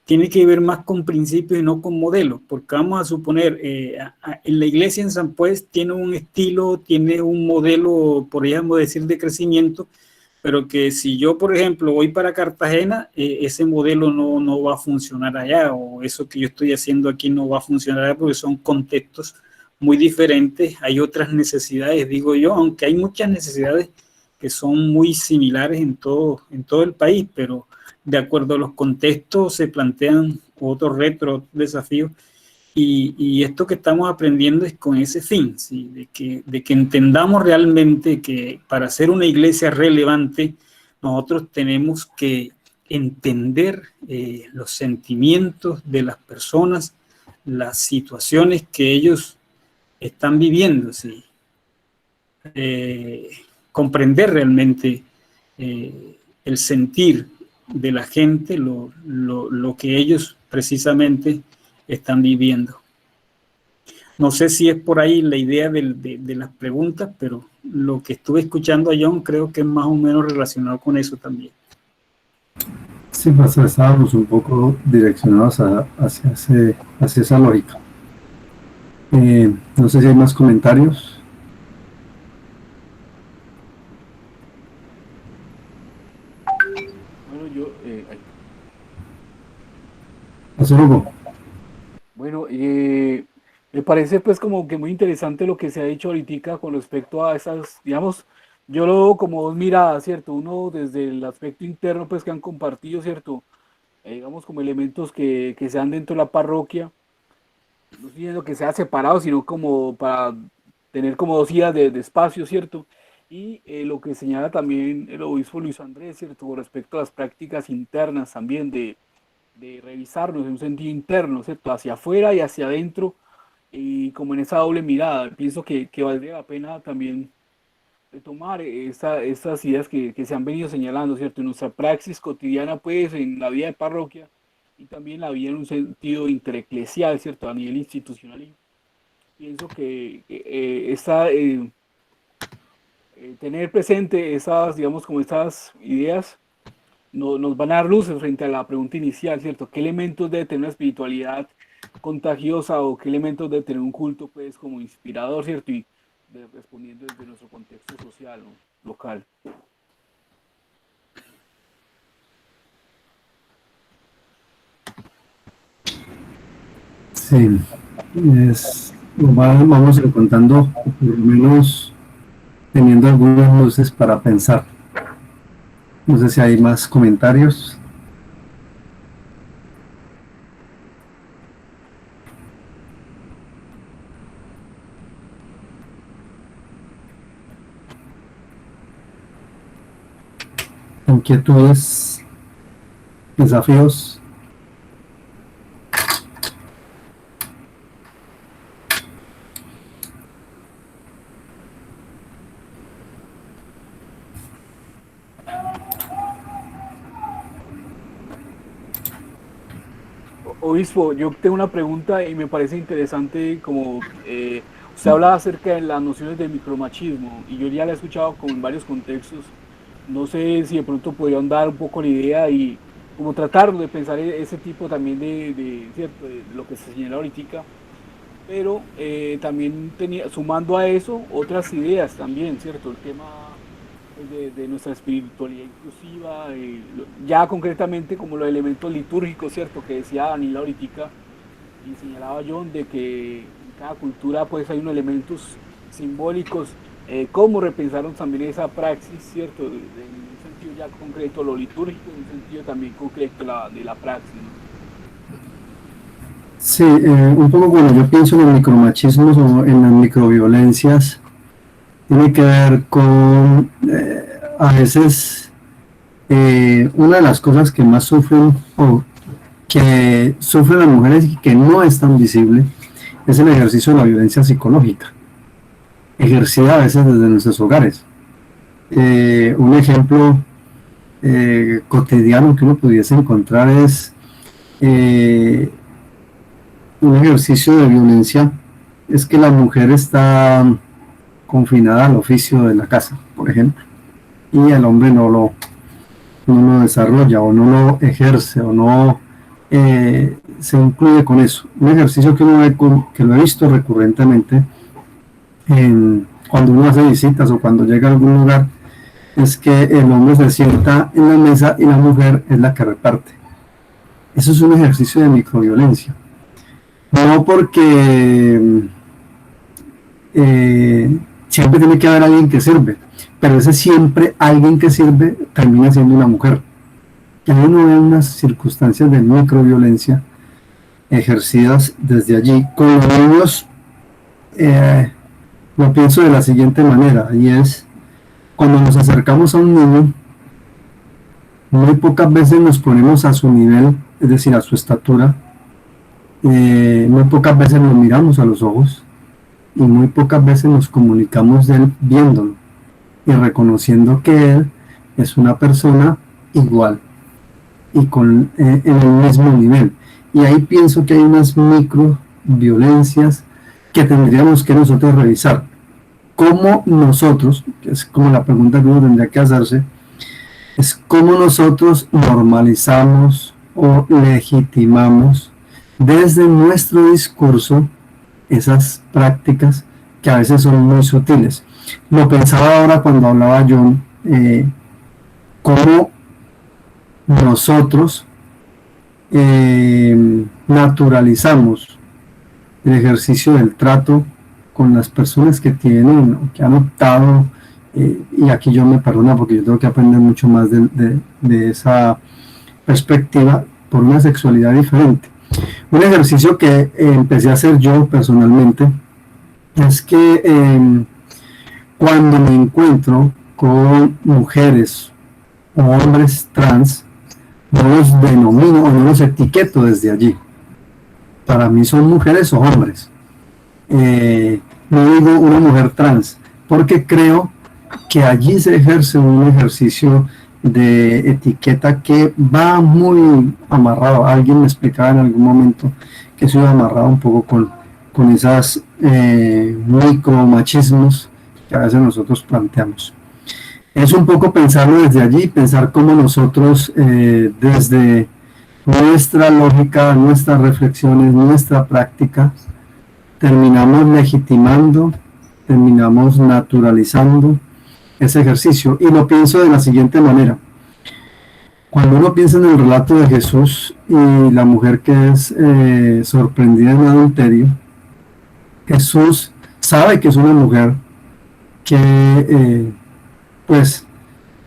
tiene que ver más con principios y no con modelos, porque vamos a suponer, en la iglesia en San Pues tiene un estilo, tiene un modelo, podríamos decir, de crecimiento, pero que si yo, por ejemplo, voy para Cartagena, ese modelo no va a funcionar allá, o eso que yo estoy haciendo aquí no va a funcionar allá, porque son contextos muy diferentes, hay otras necesidades, digo yo, aunque hay muchas necesidades que son muy similares en todo el país, pero de acuerdo a los contextos se plantean otros retos, otros desafíos, y esto que estamos aprendiendo es con ese fin, ¿sí? de que entendamos realmente que para ser una iglesia relevante nosotros tenemos que entender los sentimientos de las personas, las situaciones que ellos están viviendo, ¿sí? Comprender realmente el sentir de la gente, lo que ellos precisamente están viviendo. No sé si es por ahí la idea de las preguntas, pero lo que estuve escuchando a John creo que es más o menos relacionado con eso también. Sí, pues estábamos un poco direccionados hacia esa lógica. No sé si hay más comentarios. Bueno, yo... Pastor Hugo. Bueno, me parece pues como que muy interesante lo que se ha dicho ahorita con respecto a esas, digamos, yo lo veo como dos miradas, ¿cierto? Uno desde el aspecto interno pues que han compartido, ¿cierto? Digamos como elementos que se dan dentro de la parroquia, no estoy diciendo que sea separado, sino como para tener como dos ideas de espacio, ¿cierto? Y lo que señala también el obispo Luis Andrés, ¿cierto? Con respecto a las prácticas internas también de revisarnos en un sentido interno, ¿cierto? Hacia afuera y hacia adentro, y como en esa doble mirada. Pienso que valdría la pena también retomar estas ideas que se han venido señalando, ¿cierto? En nuestra praxis cotidiana, pues, en la vida de parroquia, y también la vida en un sentido intereclesial, ¿cierto? A nivel institucional. Y pienso que tener presente esas, digamos, como estas ideas, nos van a dar luces frente a la pregunta inicial, ¿cierto? ¿Qué elementos debe tener una espiritualidad contagiosa, o qué elementos debe tener un culto, pues, como inspirador, ¿cierto? Y respondiendo desde nuestro contexto social, ¿no? Local. Sí, vamos encontrando, por lo menos teniendo algunas luces para pensar. No sé si hay más comentarios. Inquietudes, desafíos. Obispo, yo tengo una pregunta y me parece interesante, como usted hablaba acerca de las nociones de micromachismo, y yo ya la he escuchado como en varios contextos. No sé si de pronto podrían dar un poco la idea y como tratar de pensar ese tipo también ¿cierto? De lo que se señala ahorita, pero también sumando a eso otras ideas también, ¿cierto? El tema de nuestra espiritualidad inclusiva, ya concretamente como los elementos litúrgicos, ¿cierto? Que decía Daniela ahorita y señalaba John, de que en cada cultura pues hay unos elementos simbólicos, cómo repensaron también esa praxis, ¿cierto? En un sentido ya concreto lo litúrgico, en un sentido también concreto de la praxis, ¿no? Sí, un poco cuando yo pienso en los micromachismos o en las microviolencias, tiene que ver con, a veces, una de las cosas que más sufren o que sufren las mujeres y que no es tan visible es el ejercicio de la violencia psicológica, ejercida a veces desde nuestros hogares. Un ejemplo cotidiano que uno pudiese encontrar es un ejercicio de violencia, es que la mujer está confinada al oficio de la casa, por ejemplo, y el hombre no lo desarrolla o no lo ejerce o no se incluye con eso. Un ejercicio que uno ve que lo he visto recurrentemente cuando uno hace visitas o cuando llega a algún lugar, es que el hombre se sienta en la mesa y la mujer es la que reparte. Eso es un ejercicio de microviolencia. No porque siempre tiene que haber alguien que sirve, pero ese siempre alguien que sirve termina siendo una mujer. Y ahí uno ve unas circunstancias de microviolencia ejercidas desde allí. Con los niños lo pienso de la siguiente manera, y es cuando nos acercamos a un niño, muy pocas veces nos ponemos a su nivel, es decir, a su estatura, muy pocas veces nos miramos a los ojos y muy pocas veces nos comunicamos de él viéndolo y reconociendo que él es una persona igual y en el mismo nivel. Y ahí pienso que hay unas micro violencias que tendríamos que nosotros revisar. ¿Cómo nosotros, que es como la pregunta que uno tendría que hacerse, es cómo nosotros normalizamos o legitimamos desde nuestro discurso esas prácticas que a veces son muy sutiles? Lo pensaba ahora cuando hablaba John, cómo nosotros naturalizamos el ejercicio del trato con las personas que tienen o que han optado, y aquí yo me perdona porque yo tengo que aprender mucho más de esa perspectiva, por una sexualidad diferente. Un ejercicio que empecé a hacer yo personalmente es que cuando me encuentro con mujeres o hombres trans, no los denomino o no los etiqueto desde allí. Para mí son mujeres o hombres. No digo una mujer trans, porque creo que allí se ejerce un ejercicio de etiqueta que va muy amarrado. Alguien me explicaba en algún momento que eso iba amarrado un poco con esas micromachismos que a veces nosotros planteamos. Es un poco pensarlo desde allí, pensar cómo nosotros desde nuestra lógica, nuestras reflexiones, nuestra práctica, terminamos legitimando, terminamos naturalizando ese ejercicio. Y lo pienso de la siguiente manera. Cuando uno piensa en el relato de Jesús y la mujer que es sorprendida en adulterio, Jesús sabe que es una mujer que pues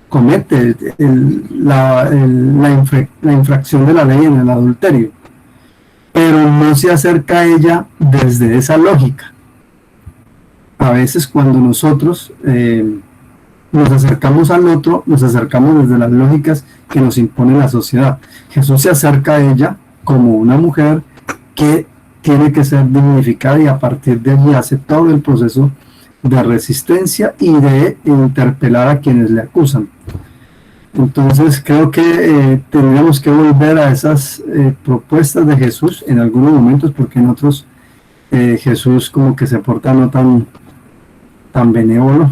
comete la infracción de la ley en el adulterio, pero no se acerca a ella desde esa lógica. A veces cuando nosotros nos acercamos al otro, nos acercamos desde las lógicas que nos impone la sociedad. Jesús se acerca a ella como una mujer que tiene que ser dignificada, y a partir de allí hace todo el proceso de resistencia y de interpelar a quienes le acusan. Entonces creo que tendríamos que volver a esas propuestas de Jesús en algunos momentos, porque en otros Jesús como que se porta no tan benévolo,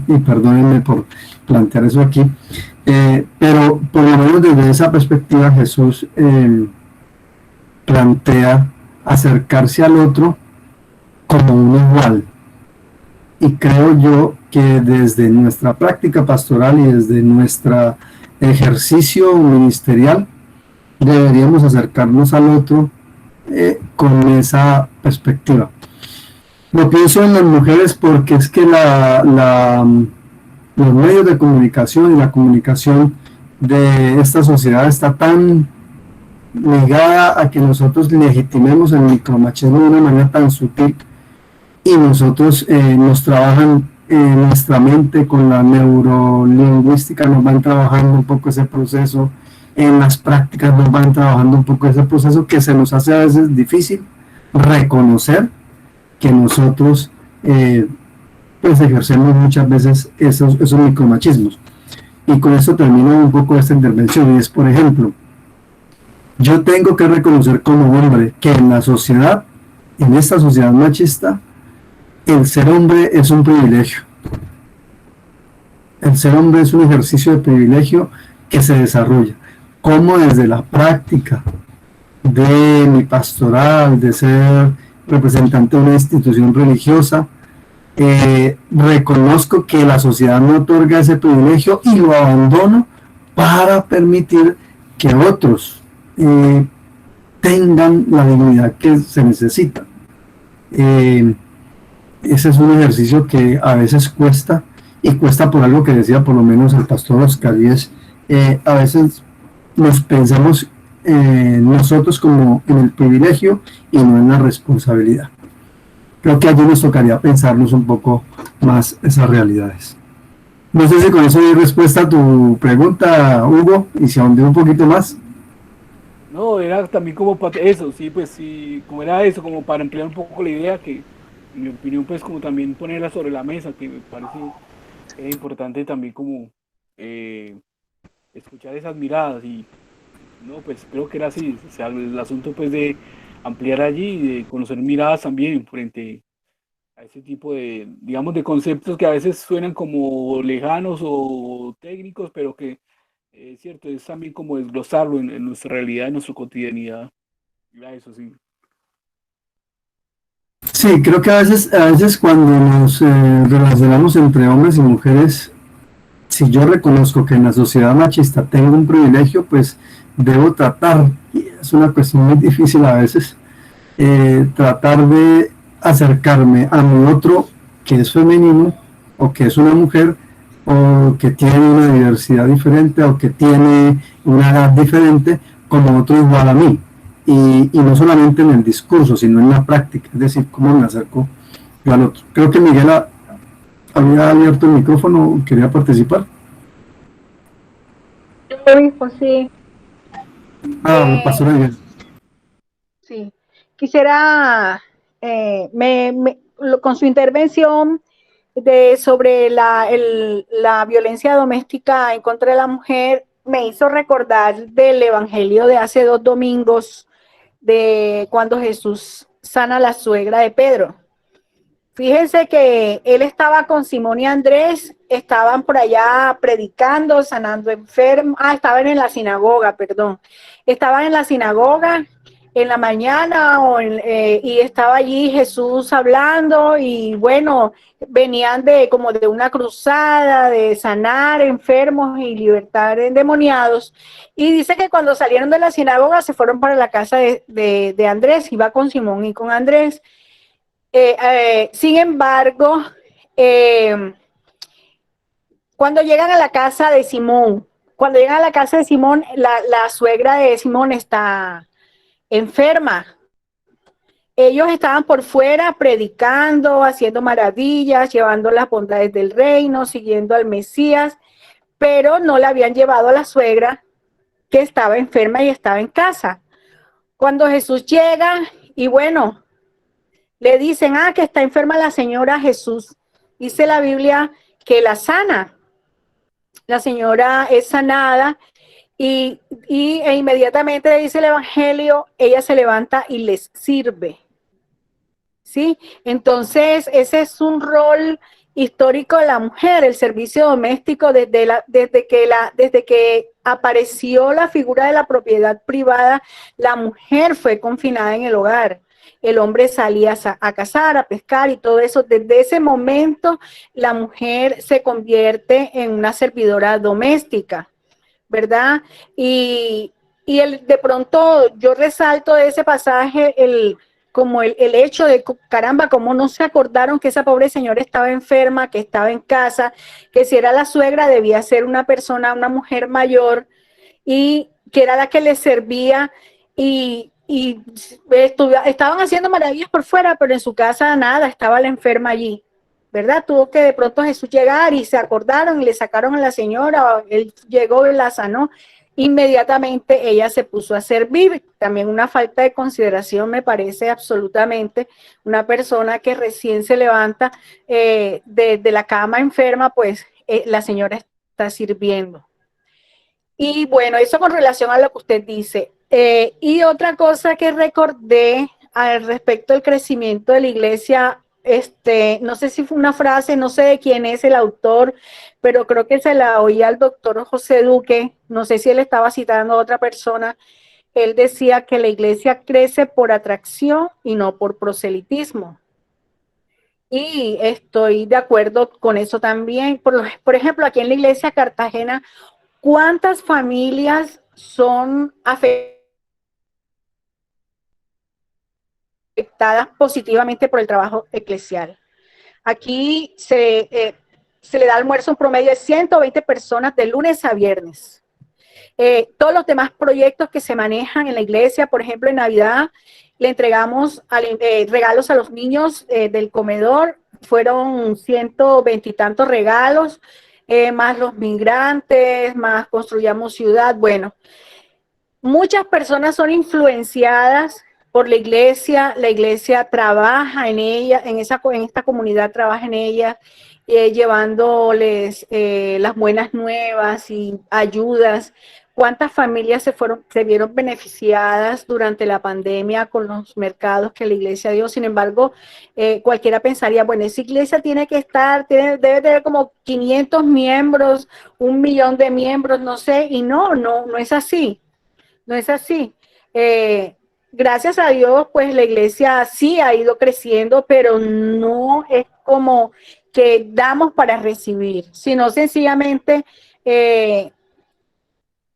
y perdónenme por plantear eso aquí, pero por lo menos desde esa perspectiva Jesús plantea acercarse al otro como un igual. Y creo yo que desde nuestra práctica pastoral y desde nuestro ejercicio ministerial deberíamos acercarnos al otro con esa perspectiva. Lo pienso en las mujeres porque es que los medios de comunicación y la comunicación de esta sociedad está tan ligada a que nosotros legitimemos el micromachismo de una manera tan sutil, y nosotros nos trabajan en nuestra mente con la neurolingüística, nos van trabajando un poco ese proceso, en las prácticas nos van trabajando un poco ese proceso, que se nos hace a veces difícil reconocer que nosotros pues ejercemos muchas veces esos micromachismos. Y con esto termino un poco esta intervención, y es, por ejemplo, yo tengo que reconocer como hombre que en la sociedad, en esta sociedad machista, el ser hombre es un privilegio. El ser hombre es un ejercicio de privilegio que se desarrolla. Como desde la práctica de mi pastoral, de ser representante de una institución religiosa, reconozco que la sociedad me otorga ese privilegio y lo abandono para permitir que otros tengan la dignidad que se necesita. Ese es un ejercicio que a veces cuesta, y cuesta por algo que decía por lo menos el pastor Oscar, y es a veces nos pensamos nosotros como en el privilegio y no en la responsabilidad. Creo que allí nos tocaría pensarnos un poco más esas realidades. No sé si con eso doy respuesta a tu pregunta, Hugo, y si ahondé un poquito más. No, era también como para eso, sí, pues sí, como era eso, como para emplear un poco la idea que, en mi opinión, pues como también ponerla sobre la mesa, que me parece importante también como escuchar esas miradas. Y no, pues creo que era así, o sea, el asunto pues de ampliar allí y de conocer miradas también frente a ese tipo de, digamos, de conceptos que a veces suenan como lejanos o técnicos, pero que es cierto, es también como desglosarlo en nuestra realidad, en nuestra cotidianidad. Era eso, sí. Sí, creo que a veces cuando nos relacionamos entre hombres y mujeres, si yo reconozco que en la sociedad machista tengo un privilegio, pues debo tratar, y es una cuestión muy difícil a veces, tratar de acercarme a mi otro que es femenino, o que es una mujer, o que tiene una diversidad diferente, o que tiene una edad diferente, como otro igual a mí. Y no solamente en el discurso, sino en la práctica, es decir, cómo me acerco yo al otro. Creo que Miguel había abierto el micrófono, quería participar. Yo mismo, sí. Me pasó Miguel. Sí. Quisiera, con su intervención sobre la violencia doméstica en contra de la mujer, me hizo recordar del evangelio de hace 2 domingos, de cuando Jesús sana a la suegra de Pedro. Fíjense que él estaba con Simón y Andrés, estaban por allá predicando, sanando enfermos. Estaban en la sinagoga, perdón. Estaban en la sinagoga en la mañana y estaba allí Jesús hablando, y bueno, venían como de una cruzada de sanar enfermos y libertar endemoniados. Y dice que cuando salieron de la sinagoga se fueron para la casa de Andrés, iba con Simón y con Andrés. Sin embargo, cuando llegan a la casa de Simón, la suegra de Simón está enferma. Ellos estaban por fuera predicando, haciendo maravillas, llevando las bondades del reino, siguiendo al Mesías, pero no la habían llevado a la suegra, que estaba enferma y estaba en casa. Cuando Jesús llega, y bueno, le dicen, que está enferma la señora. Jesús dice la Biblia que la sana. La señora es sanada e inmediatamente dice el evangelio, ella se levanta y les sirve. ¿Sí? Entonces, ese es un rol histórico de la mujer, el servicio doméstico, desde que apareció la figura de la propiedad privada, la mujer fue confinada en el hogar. el hombre salía a cazar, a pescar y todo eso. Desde ese momento la mujer se convierte en una servidora doméstica, ¿verdad? Y de pronto yo resalto de ese pasaje como el hecho de, caramba, cómo no se acordaron que esa pobre señora estaba enferma, que estaba en casa, que si era la suegra debía ser una persona, una mujer mayor, y que era la que le servía, y estaban haciendo maravillas por fuera, pero en su casa nada, estaba la enferma allí, ¿verdad? Tuvo que de pronto Jesús llegar y se acordaron y le sacaron a la señora, él llegó y la sanó. Inmediatamente ella se puso a servir. También una falta de consideración me parece absolutamente. Una persona que recién se levanta de la cama enferma, pues la señora está sirviendo. Y bueno, eso con relación a lo que usted dice. Y otra cosa que recordé al respecto del crecimiento de la iglesia, no sé si fue una frase, no sé de quién es el autor, pero creo que se la oí al doctor José Duque, no sé si él estaba citando a otra persona. Él decía que la iglesia crece por atracción y no por proselitismo. Y estoy de acuerdo con eso también. Por ejemplo, aquí en la iglesia Cartagena, ¿cuántas familias son afectadas positivamente por el trabajo eclesial? Aquí se le da almuerzo en promedio de 120 personas de lunes a viernes. Todos los demás proyectos que se manejan en la iglesia, por ejemplo, en Navidad, le entregamos regalos a los niños del comedor, fueron 120 y tantos regalos, más los migrantes, más Construyamos Ciudad. Bueno, muchas personas son influenciadas por la iglesia trabaja en ella, en esta comunidad trabaja en ella, llevándoles las buenas nuevas y ayudas. ¿Cuántas familias se vieron beneficiadas durante la pandemia con los mercados que la iglesia dio? Sin embargo, cualquiera pensaría, bueno, esa iglesia tiene que debe tener como 500 miembros, 1 millón de miembros, no sé, y no es así, no es así. Gracias a Dios, pues la iglesia sí ha ido creciendo, pero no es como que damos para recibir, sino sencillamente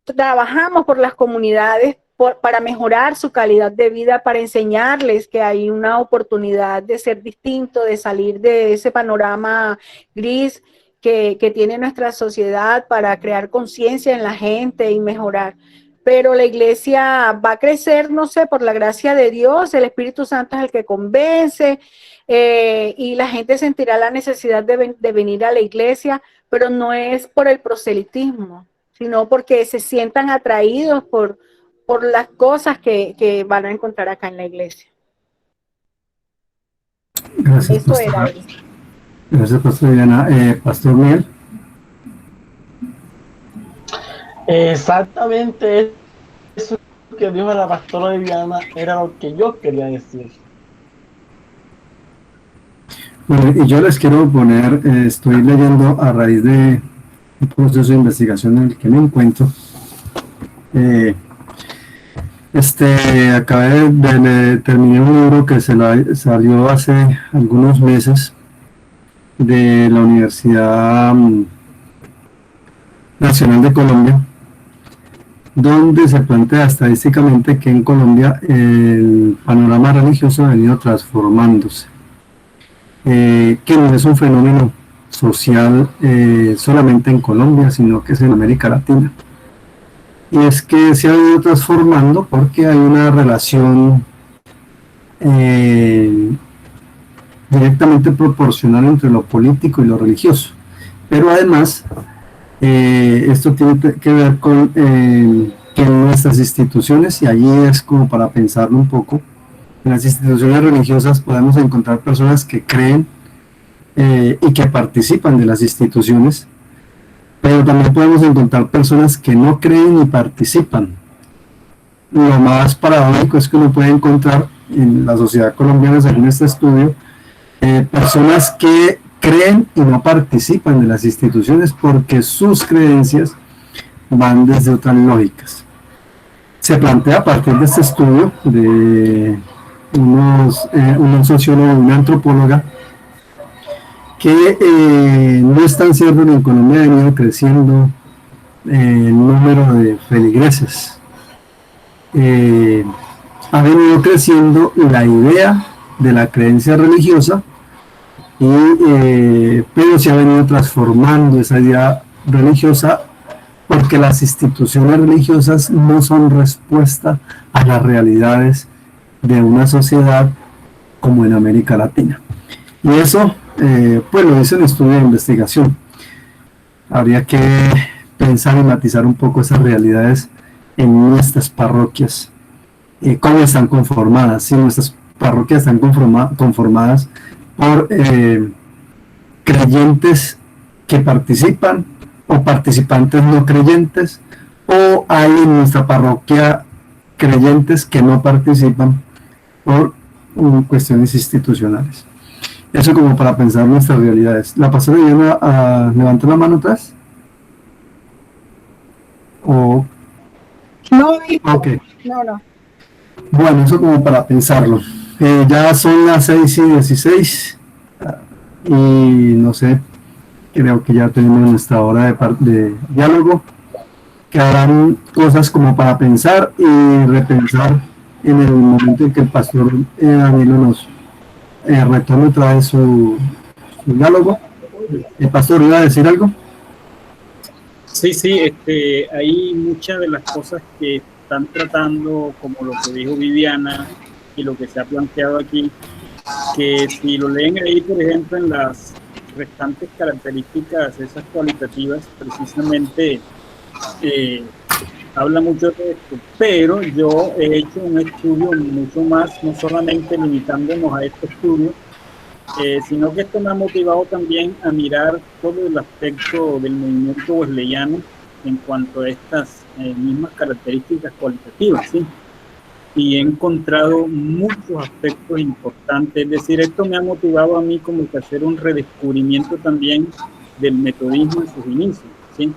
trabajamos por las comunidades para mejorar su calidad de vida, para enseñarles que hay una oportunidad de ser distinto, de salir de ese panorama gris que tiene nuestra sociedad, para crear conciencia en la gente y mejorar. Pero la iglesia va a crecer, no sé, por la gracia de Dios, el Espíritu Santo es el que convence, y la gente sentirá la necesidad de venir a la iglesia, pero no es por el proselitismo, sino porque se sientan atraídos por las cosas que van a encontrar acá en la iglesia. Gracias, Eso era. Gracias, Pastor Diana. Pastor Miguel. Exactamente eso que dijo la pastora Viviana era lo que yo quería decir. Bueno, y yo les quiero poner, estoy leyendo a raíz de un proceso de investigación en el que me encuentro. Acabé de terminar un libro que salió hace algunos meses de la Universidad Nacional de Colombia, donde se plantea estadísticamente que en Colombia el panorama religioso ha venido transformándose, que no es un fenómeno social solamente en Colombia, sino que es en América Latina. Y es que se ha ido transformando porque hay una relación directamente proporcional entre lo político y lo religioso. Pero además, esto tiene que ver con que en nuestras instituciones, y allí es como para pensarlo un poco, en las instituciones religiosas podemos encontrar personas que creen y que participan de las instituciones, pero también podemos encontrar personas que no creen ni participan. Lo más paradójico es que uno puede encontrar en la sociedad colombiana, según este estudio, personas que creen y no participan de las instituciones porque sus creencias van desde otras lógicas. Se plantea a partir de este estudio de un sociólogo, una antropóloga, que no es tan cierto que en Colombia ha venido creciendo el número de feligreses. Ha venido creciendo la idea de la creencia religiosa, pero se ha venido transformando esa idea religiosa porque las instituciones religiosas no son respuesta a las realidades de una sociedad como en América Latina. Y eso, pues lo dice un estudio de investigación. Habría que pensar y matizar un poco esas realidades en nuestras parroquias, cómo están conformadas. Si nuestras parroquias están conformadas por creyentes que participan o participantes no creyentes, o hay en nuestra parroquia creyentes que no participan por cuestiones institucionales. Eso como para pensar nuestras realidades. ¿La pastora Diana levantó la mano atrás? ¿O? No, Okay. no. Bueno, eso como para pensarlo. Ya son las 6:16 y no sé, creo que ya tenemos nuestra hora de diálogo. Quedarán cosas como para pensar y repensar en el momento en que el pastor Danilo nos retome otra vez su diálogo. ¿El pastor iba a decir algo? Sí, hay muchas de las cosas que están tratando, como lo que dijo Viviana y lo que se ha planteado aquí, que si lo leen ahí, por ejemplo, en las restantes características, esas cualitativas, precisamente habla mucho de esto, pero yo he hecho un estudio mucho más, no solamente limitándonos a este estudio, sino que esto me ha motivado también a mirar todo el aspecto del movimiento wesleyano en cuanto a estas mismas características cualitativas, ¿sí? Y he encontrado muchos aspectos importantes, es decir, esto me ha motivado a mí como que hacer un redescubrimiento también del metodismo en sus inicios, ¿sí?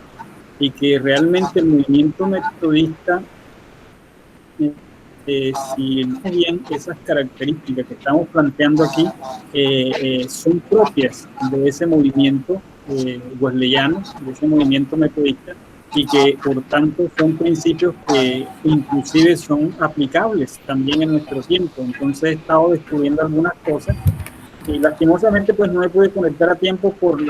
Y que realmente el movimiento metodista, si bien esas características que estamos planteando aquí son propias de ese movimiento wesleyano, de ese movimiento metodista, y que por tanto son principios que inclusive son aplicables también en nuestro tiempo. Entonces he estado descubriendo algunas cosas y lastimosamente pues no me pude conectar a tiempo por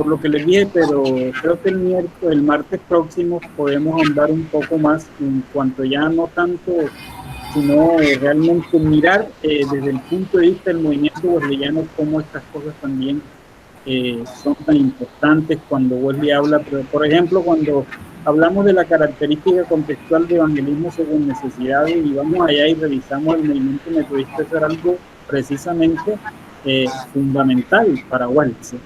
lo que les dije, pero creo que el martes próximo podemos ahondar un poco más en cuanto ya no tanto, sino realmente mirar desde el punto de vista del movimiento wesleyano cómo estas cosas también son tan importantes cuando Wesley habla. Por ejemplo, cuando hablamos de la característica contextual de evangelismo según necesidades y vamos allá y revisamos el movimiento metodista, eso era algo precisamente fundamental para Wesley, ¿sí?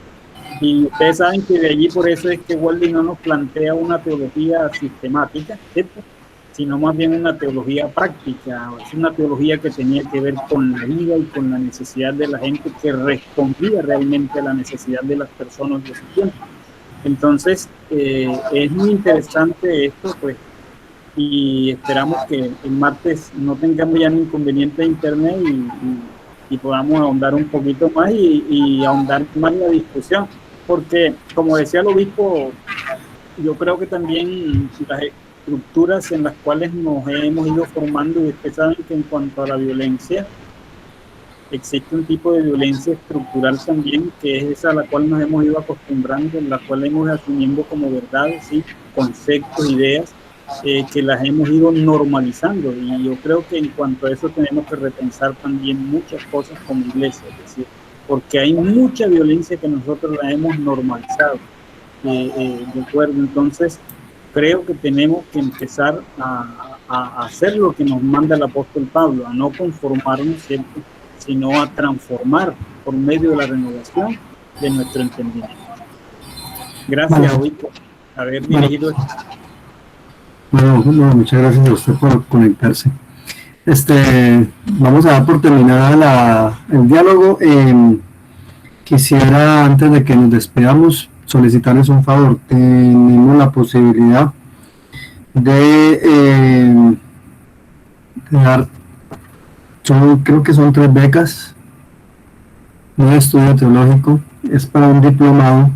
Y ustedes saben que de allí por eso es que Wesley no nos plantea una teología sistemática, ¿cierto?, sino más bien una teología práctica. Es una teología que tenía que ver con la vida y con la necesidad de la gente, que respondía realmente a la necesidad de las personas de su tiempo. Entonces, es muy interesante esto, pues, y esperamos que el martes no tengamos ya un inconveniente de internet y podamos ahondar un poquito más y ahondar más en la discusión, porque, como decía el obispo, yo creo que también las estructuras en las cuales nos hemos ido formando, y ustedes saben que en cuanto a la violencia, existe un tipo de violencia estructural también, que es esa a la cual nos hemos ido acostumbrando, en la cual hemos ido asumiendo como verdades, ¿sí?, conceptos, ideas, que las hemos ido normalizando. Y yo creo que en cuanto a eso tenemos que repensar también muchas cosas como iglesia, es decir, porque hay mucha violencia que nosotros la hemos normalizado, ¿de acuerdo? Entonces, creo que tenemos que empezar a hacer lo que nos manda el apóstol Pablo, a no conformarnos, ¿cierto?, sino a transformar por medio de la renovación de nuestro entendimiento. Gracias, hoy por haber dirigido esto. Bueno, muchas gracias a usted por conectarse. Vamos a dar por terminada el diálogo. Quisiera, antes de que nos despedamos, solicitarles un favor. Tenemos la posibilidad de dar creo que son 3 becas, un estudio teológico, es para un diplomado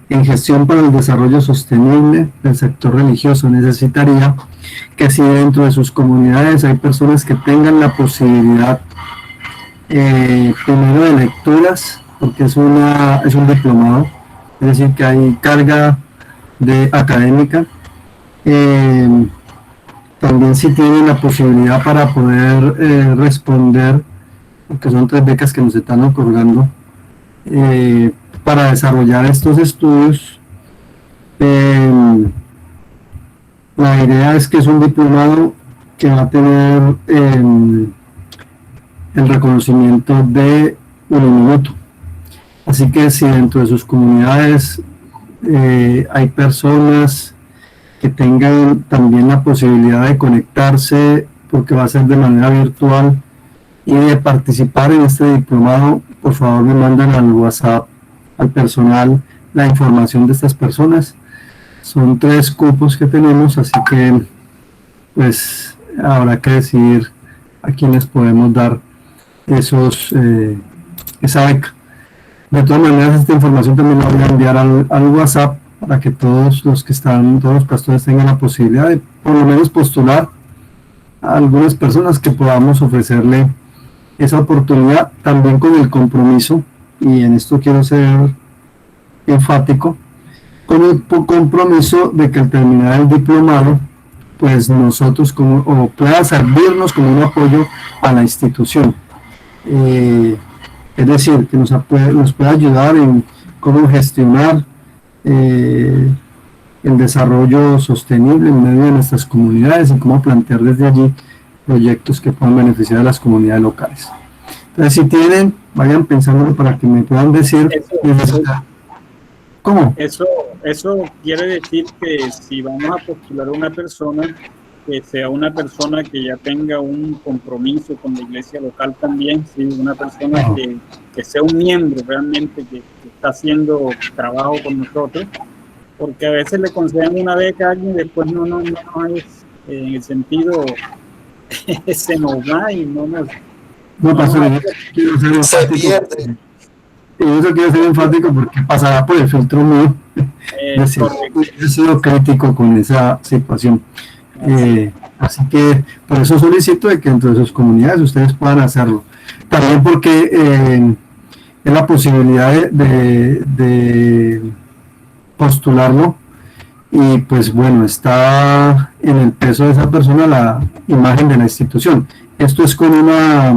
en gestión para el desarrollo sostenible del sector religioso. Necesitaría que si dentro de sus comunidades hay personas que tengan la posibilidad primero de lecturas, porque es un diplomado, es decir, que hay carga académica. También si tienen la posibilidad para poder responder, porque son 3 becas que nos están otorgando, para desarrollar estos estudios. La idea es que es un diplomado que va a tener el reconocimiento de Uniminuto. Así que si dentro de sus comunidades hay personas que tengan también la posibilidad de conectarse, porque va a ser de manera virtual, y de participar en este diplomado, por favor me mandan al WhatsApp, al personal, la información de estas personas. Son 3 cupos que tenemos, así que pues habrá que decidir a quiénes podemos dar esa beca. De todas maneras, esta información también la voy a enviar al WhatsApp para que todos los pastores tengan la posibilidad de por lo menos postular a algunas personas que podamos ofrecerle esa oportunidad, también con el compromiso, y en esto quiero ser enfático, con el compromiso de que al terminar el diplomado, pues nosotros pueda servirnos como un apoyo a la institución. Es decir, que nos pueda ayudar en cómo gestionar el desarrollo sostenible en medio de nuestras comunidades y cómo plantear desde allí proyectos que puedan beneficiar a las comunidades locales. Entonces, si tienen, vayan pensándolo para que me puedan decir. ¿Cómo? Eso quiere decir que si vamos a postular a una persona, que sea una persona que ya tenga un compromiso con la iglesia local también, ¿sí? Una persona que sea un miembro realmente que está haciendo trabajo con nosotros, porque a veces le conceden una beca a alguien y después no es en el sentido se nos va y no nos... No pasa nada, quiero ser enfático. Y eso quiero ser enfático porque pasará por el filtro mío. He sido crítico con esa situación. Así que por eso solicito de que dentro de sus comunidades ustedes puedan hacerlo. También porque es la posibilidad de postularlo, y pues bueno, está en el peso de esa persona la imagen de la institución. Esto es con una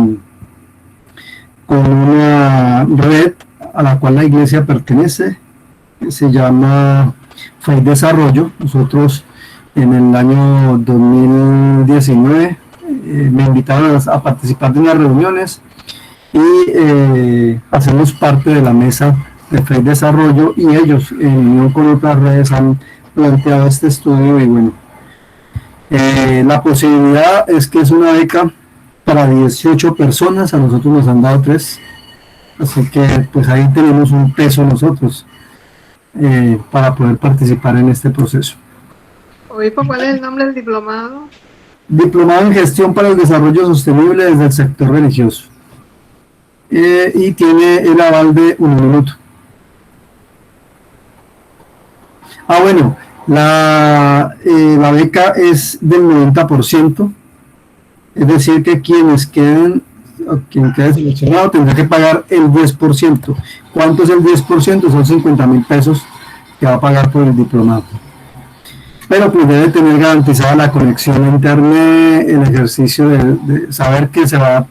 red a la cual la iglesia pertenece, que se llama Fe y Desarrollo. Nosotros en el año 2019 me invitaron a participar de unas reuniones y hacemos parte de la mesa de Fe y Desarrollo, y ellos en unión con otras redes han planteado este estudio. Y bueno, la posibilidad es que es una beca para 18 personas, a nosotros nos han dado 3, así que pues ahí tenemos un peso nosotros para poder participar en este proceso. Obispo, ¿cuál es el nombre del diplomado? Diplomado en Gestión para el Desarrollo Sostenible desde el sector religioso, y tiene el aval de Uniminuto. Bueno, la beca es del 90%, es decir que quien quede seleccionado tendrá que pagar el 10%. ¿Cuánto es el 10%? Son 50,000 pesos que va a pagar por el diplomado. Pero pues debe tener garantizada la conexión a internet, el ejercicio de saber que se va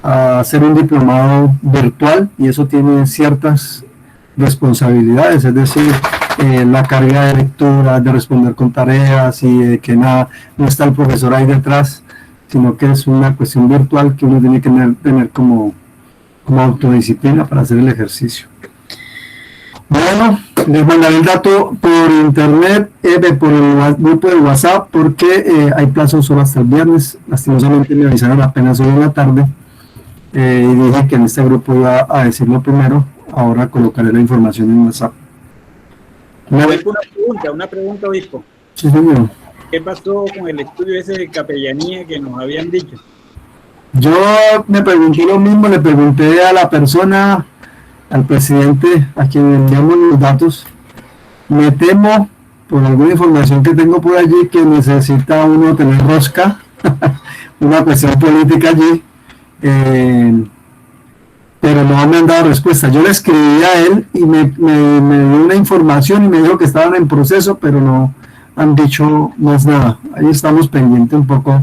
a hacer un diplomado virtual, y eso tiene ciertas responsabilidades, es decir, la carga de lectura, de responder con tareas, y de que no está el profesor ahí detrás, sino que es una cuestión virtual que uno tiene que tener como autodisciplina para hacer el ejercicio. Bueno, les mandaré el dato por internet, por el grupo de WhatsApp, porque hay plazo solo hasta el viernes. Lastimosamente me avisaron apenas hoy en la tarde, y dije que en este grupo iba a decirlo primero. Ahora colocaré la información en WhatsApp. Una pregunta, obispo. Sí, señor. ¿Qué pasó con el estudio ese de capellanía que nos habían dicho? Yo me pregunté lo mismo, le pregunté a la persona, al presidente, a quien enviamos los datos. Me temo, por alguna información que tengo por allí, que necesita uno tener rosca, una cuestión política allí, pero no me han dado respuesta. Yo le escribí a él y me dio una información y me dijo que estaban en proceso, pero no han dicho más nada. Ahí estamos pendientes un poco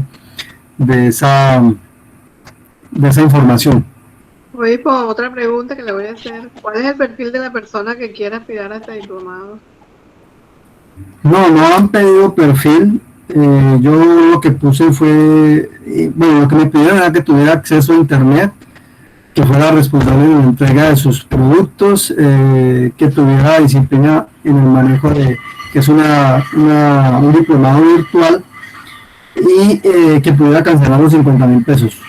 de esa información. Obispo, otra pregunta que le voy a hacer. ¿Cuál es el perfil de la persona que quiera aspirar a este diplomado? No han pedido perfil. Yo lo que puse fue, bueno, lo que me pidieron era que tuviera acceso a internet, que fuera responsable de la entrega de sus productos, que tuviera disciplina en el manejo de, que es un diplomado virtual, y que pudiera cancelar los 50.000 pesos.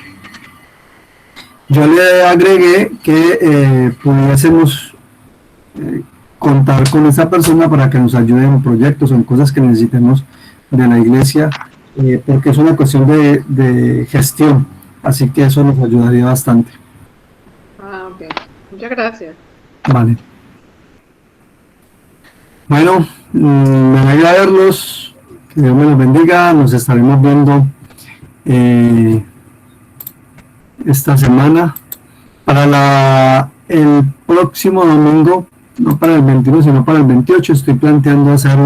Yo le agregué que pudiésemos contar con esa persona para que nos ayude en proyectos o en cosas que necesitemos de la iglesia, porque es una cuestión de gestión, así que eso nos ayudaría bastante. Ah, ok. Muchas gracias. Vale. Bueno, me alegra verlos, que Dios me los bendiga, nos estaremos viendo esta semana para el próximo domingo, no para el 21 sino para el 28. Estoy planteando hacer